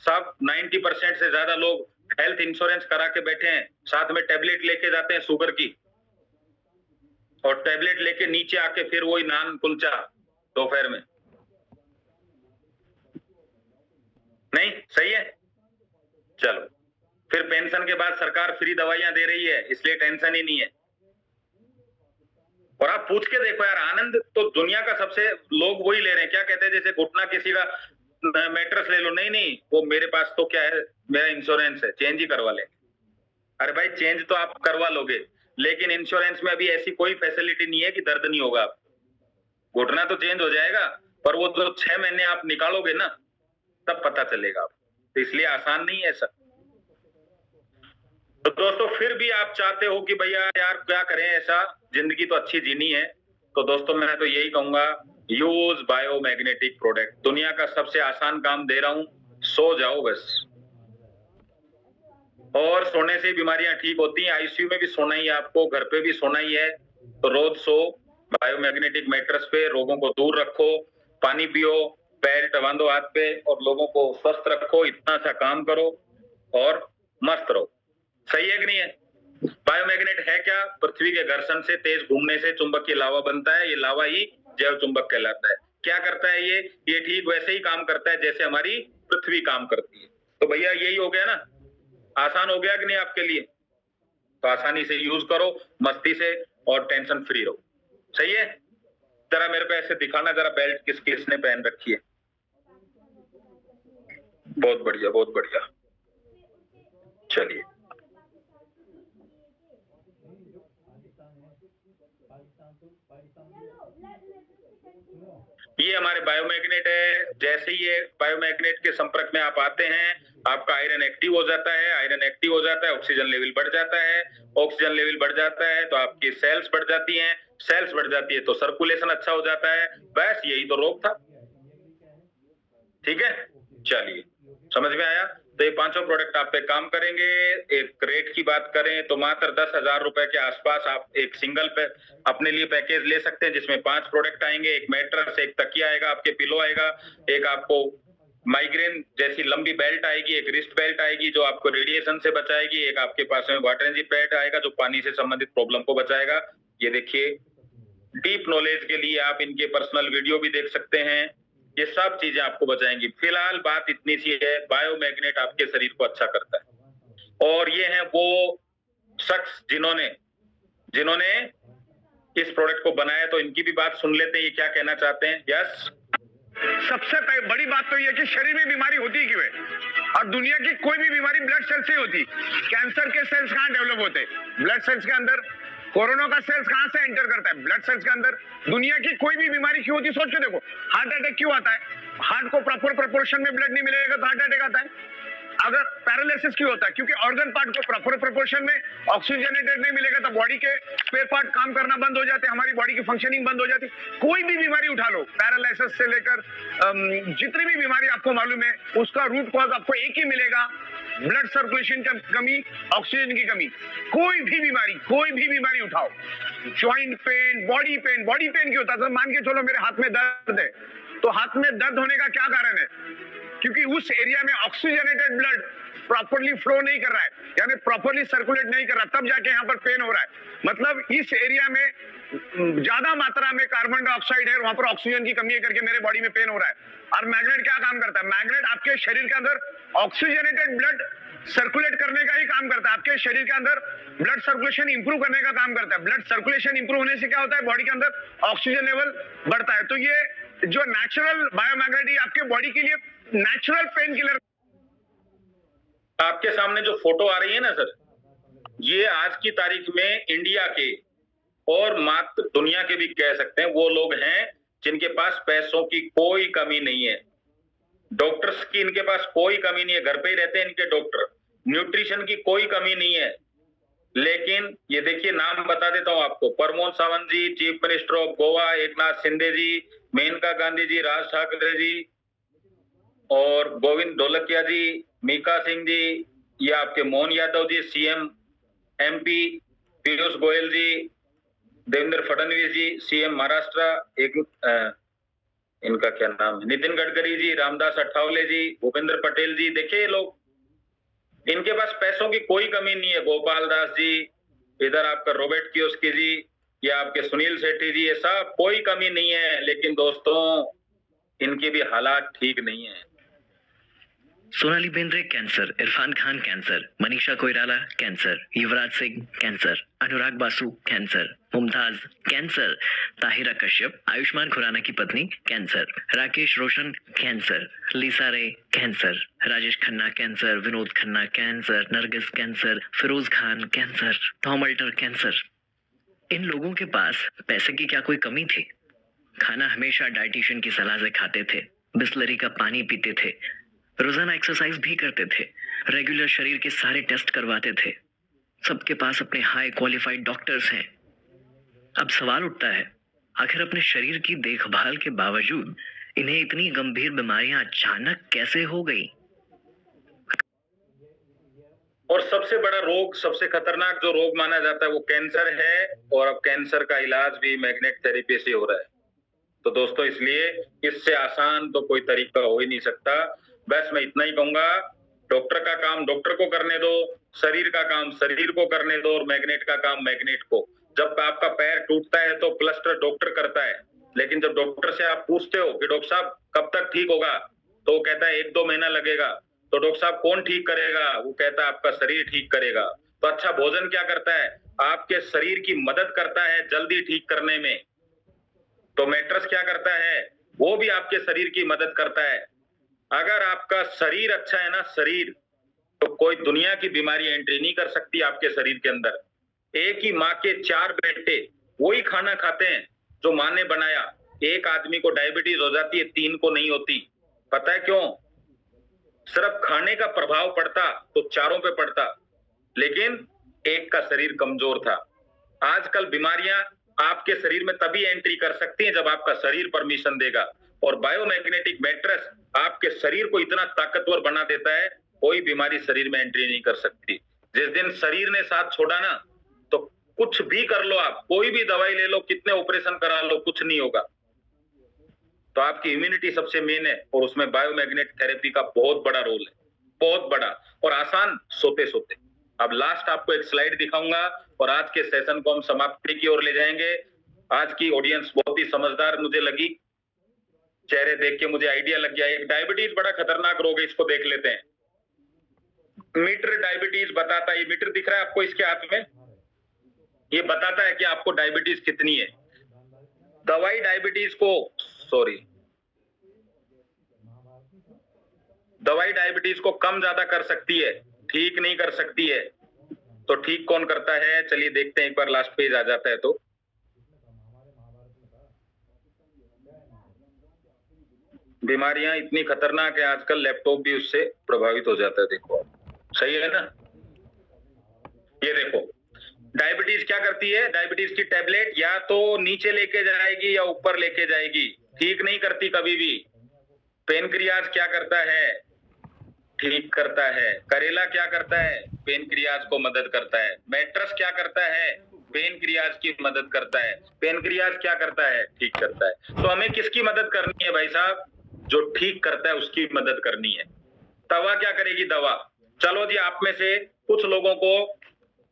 सब। 90% से ज्यादा लोग हेल्थ इंश्योरेंस करा के बैठे हैं, साथ में टेबलेट लेके जाते हैं शुगर की, और टेबलेट लेके नीचे आके फिर वही नान कुलचा दोपहर में। नहीं सही है? चलो, फिर पेंशन के बाद सरकार फ्री दवाइयां दे रही है, इसलिए टेंशन ही नहीं है। और आप पूछ के देखो यार, आनंद तो दुनिया का सबसे लोग वही ले रहे हैं, क्या कहते हैं, जैसे घुटना किसी का मैट्रेस ले लो, नहीं नहीं वो मेरे पास तो क्या है, मेरा इंश्योरेंस है, चेंज ही करवा ले। अरे भाई चेंज तो आप करवा लोगे, लेकिन इंश्योरेंस में अभी ऐसी कोई फैसिलिटी नहीं है कि दर्द नहीं होगा। घुटना तो चेंज हो जाएगा, पर वो जो 6 महीने आप निकालोगे ना, तब पता चलेगा आप, तो इसलिए आसान नहीं है ऐसा। तो दोस्तों फिर भी आप चाहते हो कि भैया यार क्या करें, ऐसा जिंदगी तो अच्छी जीनी है, तो दोस्तों मैं तो यही कहूंगा, यूज बायोमैग्नेटिक प्रोडक्ट। दुनिया का सबसे आसान काम दे रहा हूं, सो जाओ बस, और सोने से बीमारियां ठीक होती हैं। आईसीयू में भी सोना ही है आपको, घर पे भी सोना ही है, तो रोज सो बायोमैग्नेटिक मैट्रेस पे, रोगों को दूर रखो, पानी पियो, बेल्ट बांधो हाथ पे, और लोगों को स्वस्थ रखो, इतना सा काम करो और मस्त रहो। सही है कि नहीं है? बायोमैग्नेट है क्या? पृथ्वी के घर्षण से तेज घूमने से चुंबकीय लावा बनता है, ये लावा ही जैव चुंबक कहलाता है। क्या करता है ये ठीक वैसे ही काम करता है जैसे हमारी पृथ्वी काम करती है। तो भैया यही हो गया ना, आसान हो गया कि नहीं आपके लिए? तो आसानी से यूज करो, मस्ती से, और टेंशन फ्री रहो। सही है? जरा मेरे को ऐसे दिखाना, जरा बेल्ट किसने पहन रखी है। बहुत बढ़िया बहुत बढ़िया, चलिए। ये हमारे बायोमैग्नेट है, जैसे ही ये बायोमैग्नेट के संपर्क में आप आते हैं, आपका आयरन एक्टिव हो जाता है, आयरन एक्टिव हो जाता है, ऑक्सीजन लेवल बढ़ जाता है, ऑक्सीजन लेवल बढ़ जाता है तो आपकी सेल्स बढ़ जाती हैं, सेल्स बढ़ जाती है तो सर्कुलेशन अच्छा हो जाता है। बस यही तो रोग था। ठीक है, चलिए समझ में आया? तो ये पांचों प्रोडक्ट आप पे काम करेंगे। एक रेट की बात करें तो मात्र 10,000 रुपए के आसपास आप एक सिंगल पे अपने लिए पैकेज ले सकते हैं, जिसमें 5 प्रोडक्ट आएंगे, एक मैट्रेस, एक तकिया आएगा, आपके पिलो आएगा, एक आपको माइग्रेन जैसी लंबी बेल्ट आएगी, एक रिस्ट बेल्ट आएगी जो आपको रेडिएशन से बचाएगी, एक आपके पास में वाटर एनर्जी पैड आएगा जो पानी से संबंधित प्रॉब्लम को बचाएगा। ये देखिए, डीप नॉलेज के लिए आप इनके पर्सनल वीडियो भी देख सकते हैं, ये सब चीजें आपको बचाएंगी। फिलहाल बात इतनी सी है, बायोमैग्नेट आपके शरीर को अच्छा करता है, और ये है वो शख्स जिन्होंने इस प्रोडक्ट को बनाया, तो इनकी भी बात सुन लेते हैं, ये क्या कहना चाहते हैं। यस, सबसे बड़ी बात तो यह कि शरीर में बीमारी होती क्यों है, और दुनिया की कोई भी बीमारी ब्लड सेल से होती। कैंसर के सेल्स कहां डेवलप होते हैं? ब्लड सेल्स के अंदर। कोरोना का सेल्स कहां से एंटर करता है? ब्लड सेल्स के अंदर। दुनिया की कोई भी बीमारी क्यों होती, सोच के देखो। हार्ट अटैक क्यों आता है? हार्ट को प्रॉपर प्रोपोर्शन में ब्लड नहीं मिलेगा तो हार्ट अटैक आता है। अगर पैरालिसिस क्यों होता है? क्योंकि ऑर्गन पार्ट को प्रॉपर प्रोपोर्शन में ऑक्सीजनेटेड नहीं मिलेगा तो बॉडी के स्पेयर पार्ट काम करना बंद हो जाते हैं, हमारी बॉडी की फंक्शनिंग बंद हो जाती है। कोई भी बीमारी उठा लो, पैरालिसिस से लेकर जितनी भी बीमारी आपको मालूम है, उसका रूट कॉज आपको एक ही मिलेगा, ब्लड सर्कुलेशन की कमी, ऑक्सीजन की कमी। कोई भी बीमारी उठाओ, ज्वाइंट पेन, बॉडी पेन क्यों होता है? मान के चलो मेरे हाथ में दर्द है, तो हाथ में दर्द होने का क्या कारण है? क्योंकि उस एरिया में ऑक्सीजनेटेड ब्लड प्रॉपरली फ्लो नहीं कर रहा है, यानी प्रॉपरली सर्कुलेट नहीं कर रहा, तब जाके यहाँ पर पेन हो रहा है। मतलब इस एरिया में ज्यादा मात्रा में कार्बन डाइऑक्साइड है, वहां पर ऑक्सीजन की कमी है करके मेरे बॉडी में पेन हो रहा है। और मैग्नेट क्या काम करता है? मैग्नेट आपके शरीर के अंदर ऑक्सीजनेटेड ब्लड सर्कुलेट करने का ही काम करता है, आपके शरीर के अंदर ब्लड सर्कुलेशन इंप्रूव करने का काम करता है। ब्लड सर्कुलेशन इंप्रूव होने से क्या होता है? बॉडी के अंदर ऑक्सीजन लेवल बढ़ता है। तो ये जो नेचुरल बायोमैग्नेट है आपके बॉडी के लिए नेचुरल पेन किलर। आपके सामने जो फोटो आ रही है ना सर, ये आज की तारीख में इंडिया के और मात्र दुनिया के भी कह सकते हैं वो लोग हैं जिनके पास पैसों की कोई कमी नहीं है, डॉक्टर्स की इनके पास कोई कमी नहीं है, घर पे ही रहते हैं इनके डॉक्टर, न्यूट्रिशन की कोई कमी नहीं है। लेकिन ये देखिए, नाम बता देता हूं आपको, Pramod Sawant ji, chief minister of Goa, Eknath Shinde ji, Maneka Gandhi ji, Raj Thackeray ji और गोविंद ढोलकिया जी, मीका सिंह जी, ये आपके Mohan Yadav ji, CM MP, Piyush Goyal ji, Devendra Fadnavis ji, CM Maharashtra, एक इनका क्या नाम है, नितिन गडकरी जी, रामदास अठावले जी, भूपेंद्र पटेल जी, देखिए ये लोग, इनके पास पैसों की कोई कमी नहीं है। गोपाल दास जी, इधर आपका रॉबर्ट कियोस्की जी, या आपके सुनील शेट्टी जी, ये सब कोई कमी नहीं है। लेकिन दोस्तों, इनकी भी हालात ठीक नहीं है। Sonali Bendre cancer, Irrfan Khan cancer, Manisha Koirala cancer, Yuvraj Singh cancer, Anurag Basu cancer, Mumtaz cancer, Tahira Kashyap, Ayushmann Khurrana की पत्नी cancer, Rakesh Roshan cancer, Lisa Ray cancer, Rajesh Khanna cancer, Vinod Khanna cancer, Nargis cancer, Feroz Khan cancer, Tom Alter cancer. इन लोगों के पास पैसे की क्या कोई कमी थी? खाना हमेशा डाइटिशियन की सलाह से खाते थे, बिस्लरी का पानी पीते थे, रोजाना एक्सरसाइज भी करते थे, रेगुलर शरीर के सारे टेस्ट करवाते थे, सबके पास अपने हाई क्वालिफाइड डॉक्टर्स हैं। अब सवाल उठता है, आखिर अपने शरीर की देखभाल के बावजूद इन्हें इतनी गंभीर बीमारियां अचानक कैसे हो गई? और सबसे बड़ा रोग, सबसे खतरनाक जो रोग माना जाता है वो कैंसर है, और अब कैंसर का इलाज भी मैग्नेट थेरेपी से हो रहा है। तो दोस्तों, इसलिए इससे आसान तो कोई तरीका हो ही नहीं सकता। बस मैं इतना ही कहूंगा, डॉक्टर का काम डॉक्टर को करने दो, शरीर का काम शरीर को करने दो, और मैग्नेट का काम मैग्नेट को। जब आपका पैर टूटता है तो प्लास्टर डॉक्टर करता है, लेकिन जब डॉक्टर से आप पूछते हो कि डॉक्टर साहब कब तक ठीक होगा, तो वो कहता है 1-2 महीना लगेगा। तो डॉक्टर साहब कौन ठीक करेगा? वो कहता है आपका शरीर ठीक करेगा। तो अच्छा भोजन क्या करता है? आपके शरीर की मदद करता है जल्दी ठीक करने में। तो मैट्रेस क्या करता है? वो भी आपके शरीर की मदद करता है। अगर आपका शरीर अच्छा है ना, शरीर, तो कोई दुनिया की बीमारी एंट्री नहीं कर सकती आपके शरीर के अंदर। एक ही माँ के 4 बेटे वही खाना खाते हैं जो माँ ने बनाया। एक आदमी को डायबिटीज हो जाती है, 3 को नहीं होती। पता है क्यों? सिर्फ खाने का प्रभाव पड़ता तो 4 पे पड़ता, लेकिन एक का शरीर कमजोर था। आजकल बीमारियां आपके शरीर में तभी एंट्री कर सकती हैं जब आपका शरीर परमिशन देगा। और बायोमैग्नेटिक मैट्रेस आपके शरीर को इतना ताकतवर बना देता है, कोई बीमारी शरीर में एंट्री नहीं कर सकती। जिस दिन शरीर ने साथ छोड़ा ना, तो कुछ भी कर लो आप, कोई भी दवाई ले लो, कितने ऑपरेशन करा लो, कुछ नहीं होगा। तो आपकी इम्यूनिटी सबसे मेन है, और उसमें बायोमैग्नेट थेरेपी का बहुत बड़ा रोल है, बहुत बड़ा, और आसान सोते सोते। अब लास्ट आपको एक स्लाइड दिखाऊंगा और आज के सेशन को हम समाप्ति की ओर ले जाएंगे। आज की ऑडियंस बहुत ही समझदार मुझे लगी, चेहरे देख के मुझे आइडिया लग गया। एक डायबिटीज बड़ा खतरनाक रोग है, इसको देख लेते हैं। मीटर डायबिटीज बताता है, ये मीटर दिख रहा है आपको इसके हाथ में, ये बताता है कि आपको डायबिटीज कितनी है। दवाई डायबिटीज को, दवाई डायबिटीज को कम ज्यादा कर सकती है, ठीक नहीं कर सकती है। तो ठीक कौन करता है? चलिए देखते हैं, एक बार लास्ट पेज आ जाता है तो। बीमारियां इतनी खतरनाक है आजकल, लैपटॉप भी उससे प्रभावित हो जाता है। देखो सही है ना। ये देखो डायबिटीज क्या करती है, डायबिटीज की टेबलेट या तो नीचे लेके जाएगी या ऊपर लेके जाएगी, ठीक नहीं करती कभी भी। पेनक्रियाज क्या करता है, ठीक करता है। करेला क्या करता है, पेनक्रियाज को मदद करता है। मेट्रस क्या करता है, पेनक्रियाज की मदद करता है। पेनक्रियाज क्या करता है, ठीक करता है। तो हमें किसकी मदद करनी है भाई साहब, जो ठीक करता है उसकी मदद करनी है। दवा क्या करेगी, दवा। चलो जी, आप में से कुछ लोगों को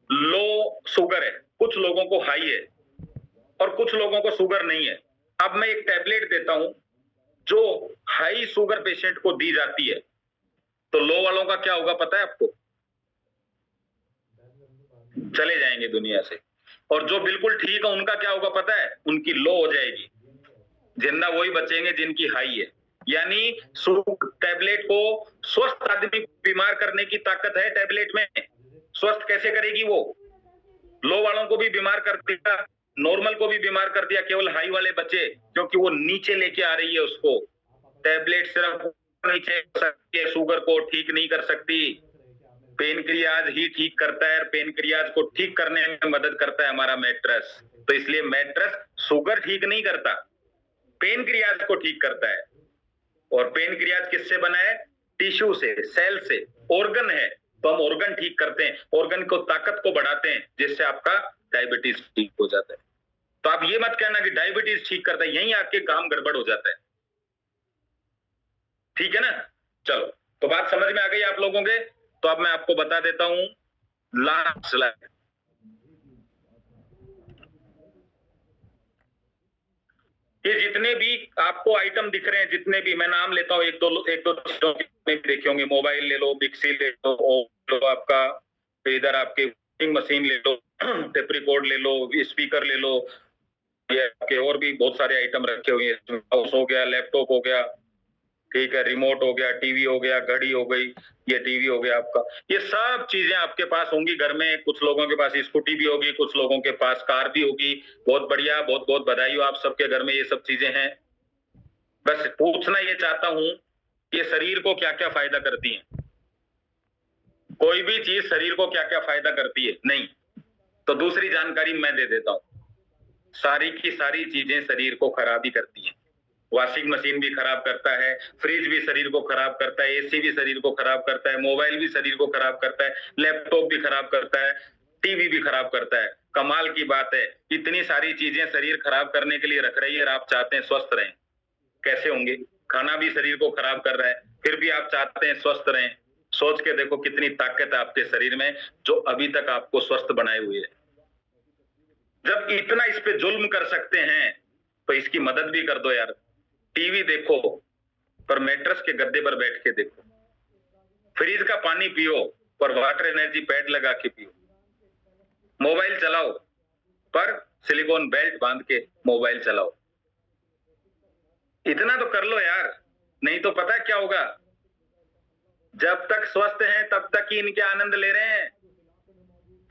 लो शुगर है, कुछ लोगों को हाई है और कुछ लोगों को शुगर नहीं है। अब मैं एक टैबलेट देता हूं जो हाई शुगर पेशेंट को दी जाती है, तो लो वालों का क्या होगा पता है आपको, चले जाएंगे दुनिया से। और जो बिल्कुल ठीक है उनका क्या होगा पता है, उनकी लो हो जाएगी। जिंदा वही बचेंगे जिनकी हाई है। यानी टैबलेट को, स्वस्थ आदमी बीमार करने की ताकत है टैबलेट में। स्वस्थ कैसे करेगी वो, लो वालों को भी बीमार कर दिया, नॉर्मल को भी बीमार कर दिया, केवल हाई वाले बचे, क्योंकि वो नीचे लेके आ रही है उसको। टैबलेट सिर्फ नीचे कर सकती है, शुगर को ठीक नहीं कर सकती। पेनक्रियाज ही ठीक करता है, पेनक्रियाज को ठीक करने में मदद करता है हमारा मेट्रस। तो इसलिए मेट्रस शुगर ठीक नहीं करता, पेनक्रियाज को ठीक करता है। और पेनक्रियाज किससे बना है, टिश्यू से, सेल से, ऑर्गन है। तो हम ऑर्गन ठीक करते हैं, ऑर्गन को ताकत को बढ़ाते हैं, जिससे आपका डायबिटीज ठीक हो जाता है। तो आप ये मत कहना कि डायबिटीज ठीक करता है, यही आपके काम गड़बड़ हो जाता है। ठीक है ना। चलो, तो बात समझ में आ गई आप लोगों के। तो अब मैं आपको बता देता हूं लास्ट स्लाइड। ये जितने भी आपको आइटम दिख रहे हैं, जितने भी मैं नाम लेता हूं, एक दो चीजों में देखे होंगे। मोबाइल ले लो, मिक्सी ले लो, आपका इधर आपके वॉशिंग मशीन ले लो, टेप रिकॉर्ड ले लो, स्पीकर ले लो, ये आपके और भी बहुत सारे आइटम रखे हुए हैं। माउस हो गया, लैपटॉप हो गया, ठीक है, रिमोट हो गया, टीवी हो गया, घड़ी हो गई, ये टीवी हो गया आपका। ये सब चीजें आपके पास होंगी घर में। कुछ लोगों के पास स्कूटी भी होगी, कुछ लोगों के पास कार भी होगी। बहुत बढ़िया, बहुत बहुत बधाई हो आप सबके घर में ये सब चीजें हैं। बस पूछना ये चाहता हूं, ये शरीर को क्या क्या फायदा करती है। कोई भी चीज शरीर को क्या क्या फायदा करती है, नहीं। तो दूसरी जानकारी मैं दे देता हूं, सारी की सारी चीजें शरीर को खराब ही करती हैं। वॉशिंग मशीन भी खराब करता है, फ्रिज भी शरीर को खराब करता है, एसी भी शरीर को खराब करता है, मोबाइल भी शरीर को खराब करता है, लैपटॉप भी खराब करता है, टीवी भी खराब करता है। कमाल की बात है, इतनी सारी चीजें शरीर खराब करने के लिए रख रही है और आप चाहते हैं स्वस्थ रहें। कैसे होंगे, खाना भी शरीर को खराब कर रहा है, फिर भी आप चाहते हैं स्वस्थ रहें। सोच के देखो कितनी ताकत है आपके शरीर में, जो अभी तक आपको स्वस्थ बनाए हुए है। जब इतना इस पे जुल्म कर सकते हैं तो इसकी मदद भी कर दो यार। टीवी देखो पर मैट्रेस के गद्दे पर बैठ के देखो, फ्रिज का पानी पियो पर वाटर एनर्जी पैड लगा के पियो, मोबाइल चलाओ पर सिलिकॉन बेल्ट बांध के मोबाइल चलाओ। इतना तो कर लो यार, नहीं तो पता क्या होगा, जब तक स्वस्थ हैं तब तक ही इनके आनंद ले रहे हैं।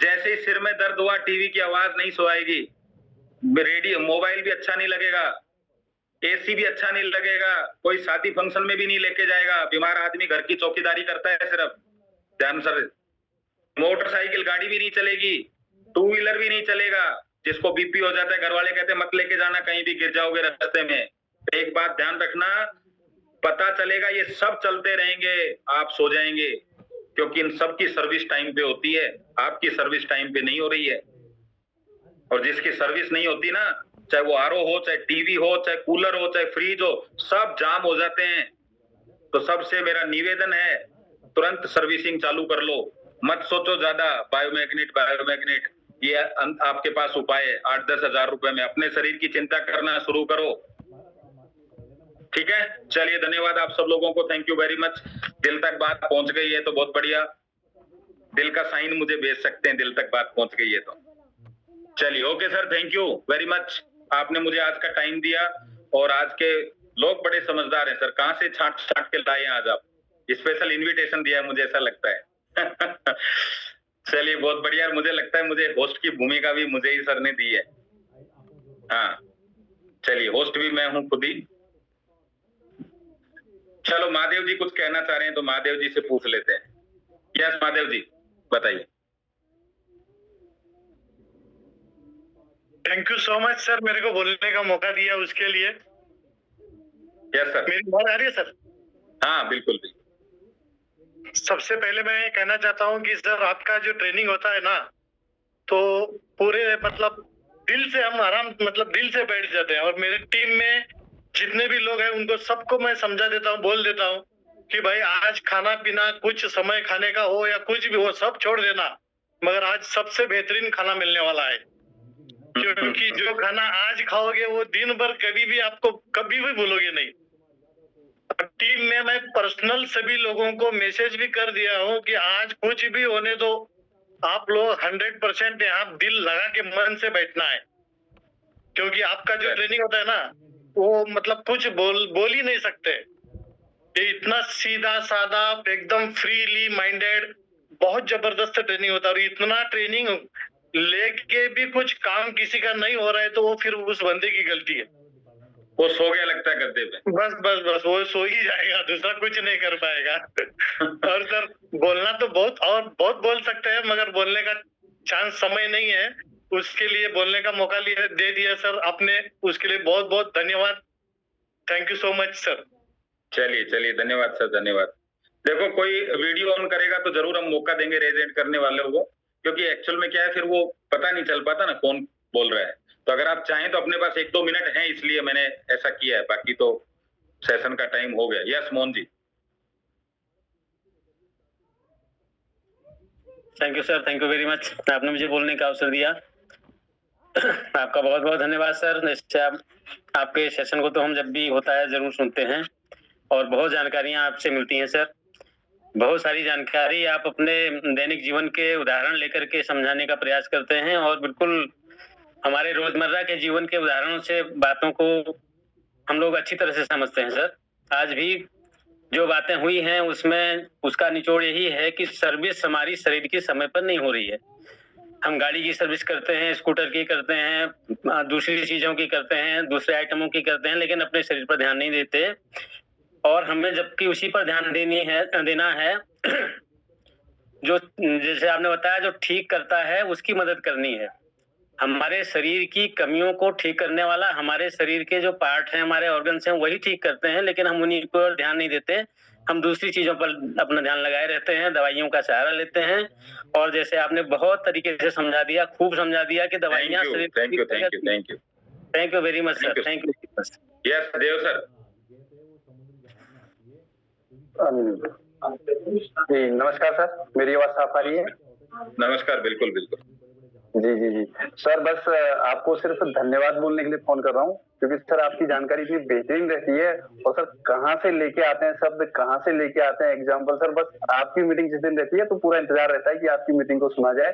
जैसे ही सिर में दर्द हुआ, टीवी की आवाज नहीं सुनाएगी, रेडियो मोबाइल भी अच्छा नहीं लगेगा, एसी भी अच्छा नहीं लगेगा, कोई शादी फंक्शन में भी नहीं लेके जाएगा। बीमार आदमी घर की चौकीदारी करता है सिर्फ, ध्यान सर। मोटरसाइकिल गाड़ी भी नहीं चलेगी, टू व्हीलर भी नहीं चलेगा। जिसको बीपी हो जाता है, घर वाले कहते हैं मत लेके जाना, कहीं भी गिर जाओगे रास्ते में। एक बात ध्यान रखना, पता चलेगा ये सब चलते रहेंगे, आप सो जाएंगे, क्योंकि इन सब की सर्विस टाइम पे होती है। आपकी सर्विस टाइम पे नहीं हो रही है। और जिसकी सर्विस नहीं होती ना, चाहे वो आरओ हो, चाहे टीवी हो, चाहे कूलर हो, चाहे फ्रिज हो, सब जाम हो जाते हैं। तो सबसे मेरा निवेदन है, तुरंत सर्विसिंग चालू कर लो, मत सोचो ज्यादा। बायोमैग्नेट ये आपके पास उपाय है। 8-10 हजार रुपए में अपने शरीर की चिंता करना शुरू करो। ठीक है, चलिए धन्यवाद आप सब लोगों को, थैंक यू वेरी मच। दिल तक बात पहुंच गई है तो बहुत बढ़िया, दिल का साइन मुझे भेज सकते हैं, दिल तक बात पहुंच गई है तो। चलिए okay sir, thank you very much, आपने मुझे आज का टाइम दिया। और आज के लोग बड़े समझदार हैं सर, कहां से छांट छांट के लाए हैं आज आप, स्पेशल इनविटेशन दिया है मुझे, ऐसा लगता है। चलिए बहुत बढ़िया, मुझे लगता है मुझे होस्ट की भूमिका भी मुझे ही सर ने दी है। हाँ चलिए, होस्ट भी मैं हूं खुद ही। चलो महादेव जी कुछ कहना चाह रहे हैं तो महादेव जी से पूछ लेते हैं। यस महादेव जी बताइए। Thank you so much sir, मेरे को बोलने का मौका दिया उसके लिए। Yes sir. मेरी बात आ रही है सर? हाँ बिल्कुल भी। सबसे पहले मैं ये कहना चाहता हूँ कि सर आपका जो ट्रेनिंग होता है ना, तो पूरे मतलब दिल से हम आराम मतलब दिल से बैठ जाते हैं। और मेरे टीम में जितने भी लोग हैं उनको सबको मैं समझा देता हूँ, बोल देता हूँ कि भाई आज खाना पीना कुछ समय खाने का हो या कुछ भी हो सब छोड़ देना, मगर आज सबसे बेहतरीन खाना मिलने वाला है। क्योंकि जो खाना आज खाओगे वो दिन भर कभी भी आपको कभी भी भूलोगे नहीं। टीम में मैं पर्सनल सभी लोगों को मैसेज भी कर दिया हूँ कि आज कुछ भी होने दो, आप लोग 100% यहाँ दिल लगा के मन से बैठना है। क्योंकि आपका जो ट्रेनिंग होता है ना, वो मतलब कुछ बोल ही नहीं सकते। ये इतना सीधा सादा एकदम फ्रीली माइंडेड बहुत जबरदस्त ट्रेनिंग होता है। और इतना ट्रेनिंग लेके भी कुछ काम किसी का नहीं हो रहा है तो वो फिर उस बंदे की गलती है। वो सो गया लगता है गद्दे पे। बस बस बस वो सो ही जाएगा, दूसरा कुछ नहीं कर पाएगा। और सर बोलना तो बहुत बोल सकते हैं, मगर बोलने का चांस समय नहीं है। उसके लिए बोलने का मौका दे दिया सर आपने, उसके लिए बहुत बहुत धन्यवाद। Thank you so much sir. चलिए चलिए धन्यवाद सर, धन्यवाद। देखो कोई वीडियो ऑन करेगा तो जरूर हम मौका देंगे रेजेंट करने वालों को, क्योंकि एक्चुअल में क्या है फिर वो पता नहीं चल पाता ना कौन बोल रहा है। तो अगर आप चाहें तो अपने पास 1-2 मिनट हैं, इसलिए मैंने ऐसा किया है, बाकी तो सेशन का टाइम हो गया। Yes Mohan ji. Thank you sir, thank you very much, आपने मुझे बोलने का अवसर दिया। आपका बहुत बहुत धन्यवाद सर। निश्चय आपके सेशन को तो हम जब भी होता है जरूर सुनते हैं और बहुत जानकारियां आपसे मिलती हैं सर। बहुत सारी जानकारी आप अपने दैनिक जीवन के उदाहरण लेकर के समझाने का प्रयास करते हैं और बिल्कुल हमारे रोजमर्रा के जीवन के उदाहरणों से बातों को हम लोग अच्छी तरह से समझते हैं सर। आज भी जो बातें हुई हैं उसमें उसका निचोड़ यही है कि सर्विस हमारी शरीर की समय पर नहीं हो रही है। हम गाड़ी की सर्विस करते हैं, स्कूटर की करते हैं, दूसरी चीजों की करते हैं, दूसरे आइटमों की करते हैं, लेकिन अपने शरीर पर ध्यान नहीं देते। और हमें जबकि उसी पर ध्यान देना है जो जैसे आपने बताया जो ठीक करता है उसकी मदद करनी है। हमारे शरीर की कमियों को ठीक करने वाला हमारे शरीर के जो पार्ट हैं, हमारे ऑर्गन्स हैं, वही ठीक करते हैं, लेकिन हम उन्हीं पर ध्यान नहीं देते। हम दूसरी चीजों पर अपना ध्यान लगाए रहते हैं, दवाइयों का सहारा लेते हैं। और जैसे आपने बहुत तरीके से समझा दिया, खूब समझा दिया कि दवाइयां thank you very much sir, thank you. Yes Dev sir. जी नमस्कार सर, मेरी आवाज साफ आ रही है? नमस्कार, बिल्कुल बिल्कुल। जी जी जी सर, बस आपको सिर्फ धन्यवाद बोलने के लिए फोन कर रहा हूँ, क्योंकि सर आपकी जानकारी इतनी बेहतरीन रहती है। और सर कहाँ से लेके आते हैं शब्द, कहाँ से लेके आते हैं एग्जाम्पल। सर बस आपकी मीटिंग जिस दिन रहती है तो पूरा इंतजार रहता है कि आपकी मीटिंग को सुना जाए।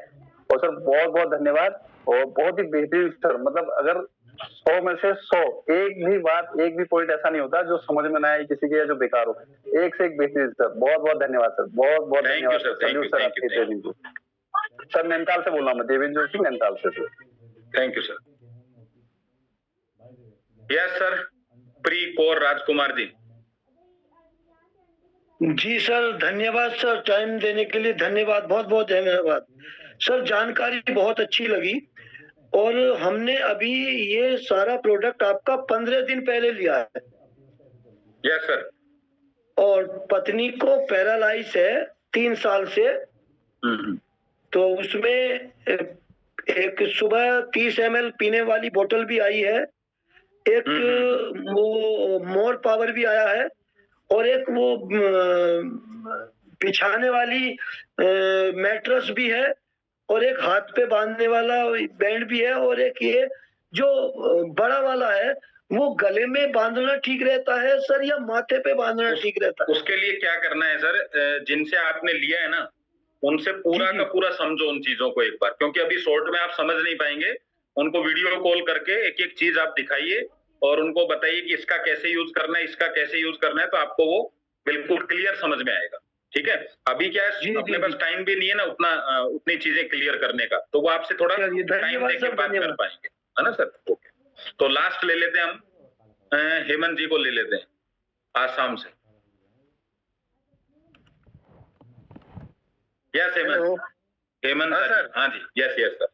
और सर बहुत बहुत धन्यवाद और बहुत ही बेहतरीन सर। मतलब अगर 100 में से 100 एक भी बात, एक भी पॉइंट ऐसा नहीं होता जो समझ में ना आए किसी के या जो बेकार हो। एक से एक बेहतरीन सर, बहुत बहुत धन्यवाद सर, बहुत बहुत धन्यवाद सर आपकी ट्रेनिंग को। सर नैनीताल से बोल रहा हूँ मैं, देवेंद्र जोशी नैनीताल से sir. Thank you sir. Yes sir, प्री कोर राजकुमार जी। जी सर, धन्यवाद सर, टाइम देने के लिए धन्यवाद, बहुत बहुत धन्यवाद सर। जानकारी बहुत अच्छी लगी और हमने अभी ये सारा प्रोडक्ट आपका 15 दिन पहले लिया है। Yes sir. और पत्नी को पैरालाइज है 3 साल से, तो उसमें एक सुबह 30 ml पीने वाली बोतल भी आई है, एक वो मोर पावर भी आया है और एक वो बिछाने वाली मैट्रेस भी है और एक हाथ पे बांधने वाला बैंड भी है और एक ये जो बड़ा वाला है वो गले में बांधना ठीक रहता है सर या माथे पे बांधना ठीक रहता है? उसके लिए क्या करना है सर, जिनसे आपने लिया है ना उनसे पूरा का पूरा समझो उन चीजों को एक बार, क्योंकि अभी शॉर्ट में आप समझ नहीं पाएंगे। उनको वीडियो कॉल करके एक एक चीज आप दिखाइए और उनको बताइए कि इसका कैसे यूज करना है, इसका कैसे यूज करना है, तो आपको वो बिल्कुल क्लियर समझ में आएगा। ठीक है, अभी क्या है अपने पास टाइम भी नहीं है ना उतनी चीजें क्लियर करने का, तो वो आपसे थोड़ा टाइम देके बात कर पाएंगे, है ना सर। ओके, तो लास्ट ले लेते हैं हम हेमंत जी को ले लेते हैं आसाम से। यस हेमंत, हेलो हेमंत हाँ, सर। हाँ जी, यस यस सर।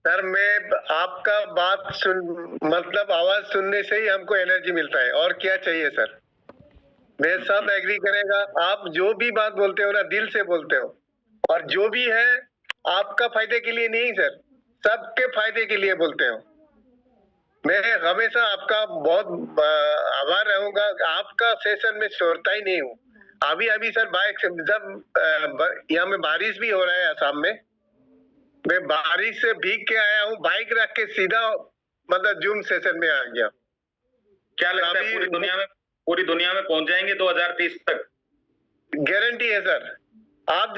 सर, मैं आपका बात सुन मतलब आवाज सुनने से ही हमको एनर्जी मिलता है, और क्या चाहिए सर। मैं सब एग्री करेगा, आप जो भी बात बोलते हो ना दिल से बोलते हो, और जो भी है आपका फायदे के लिए नहीं सर, सबके फायदे के लिए बोलते हो। मैं हमेशा आपका बहुत आभार रहूंगा। आपका सेशन में छोड़ता ही नहीं हूँ। अभी अभी सर बाइक जब यहाँ में बारिश भी हो रहा है आसाम में, मैं बारिश से भीग के आया हूँ, बाइक रख के सीधा मतलब जूम सेशन में आ गया। क्या लगता है अभी पूरी दुनिया में पहुंच जाएंगे 2030 तक? गारंटी है सर। आप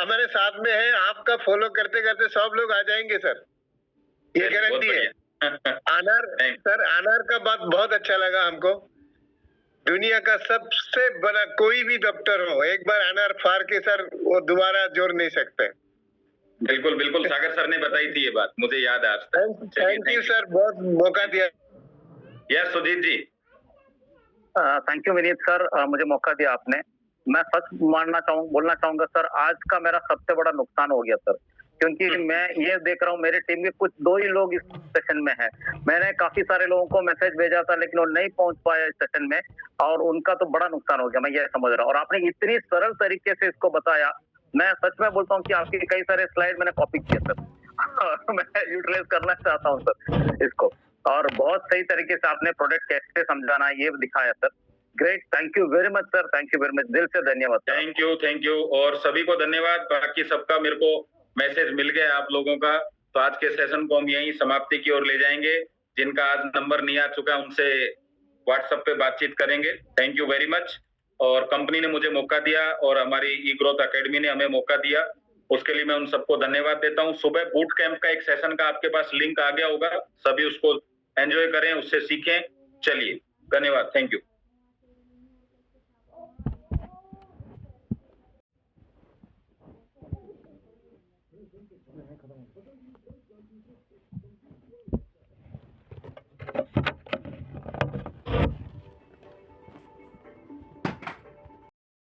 हमारे साथ में हैं, आपका फॉलो करते करते सब लोग आ जाएंगे सर, ये गारंटी है। आनर सर, आनर का बात बहुत अच्छा लगा हमको। दुनिया का सबसे बड़ा कोई भी डॉक्टर हो, एक बार आनर फाड़ के सर वो दोबारा जोड़ नहीं सकते। बिल्कुल बिल्कुल, सागर सर ने बताई थी ये बात, मुझे याद है आज तक। थैंक यू सर, बहुत मौका दिया। Yes Sujeet ji. Thank you Vineet sir, मुझे मौका दिया आपने। मैं सच बोलना चाहूंगा सर, आज का मेरा सबसे बड़ा नुकसान हो गया सर, क्योंकि मैं ये देख रहा हूँ मेरे टीम के कुछ 2 ही लोग इस सेशन में हैं। मैंने काफी सारे लोगों को मैसेज भेजा था, लेकिन वो नहीं पहुंच पाया इस सेशन में, और उनका तो बड़ा नुकसान हो गया, मैं ये समझ रहा हूँ। और आपने इतनी सरल तरीके से इसको बताया, मैं सच में बोलता हूँ कि आपके कई सारे स्लाइड मैंने कॉपी किए सर। मैं यूटिलाइज करना चाहता हूँ सर इसको, और बहुत सही तरीके से आपने प्रोडक्ट कैसे समझाना है ये दिखाया sir. Great, thank you very much sir, thank you very much, दिल से धन्यवाद सर। थैंक यू और सभी को धन्यवाद। बाकी सबका मेरे को मैसेज मिल गया आप लोगों का, तो आज के सेशन को हम यहीं समाप्ति की ओर ले जाएंगे। जिनका आज नंबर नहीं आ चुका उनसे व्हाट्सएप पे बातचीत करेंगे। Thank you very much. और कंपनी ने मुझे मौका दिया और हमारी ई ग्रोथ अकेडमी ने हमें मौका दिया, उसके लिए मैं उन सबको धन्यवाद देता हूँ। सुबह बूट कैंप का एक सेशन का आपके पास लिंक आ गया होगा, सभी उसको एंजॉय करें, उससे सीखें। चलिए, धन्यवाद, थैंक यू।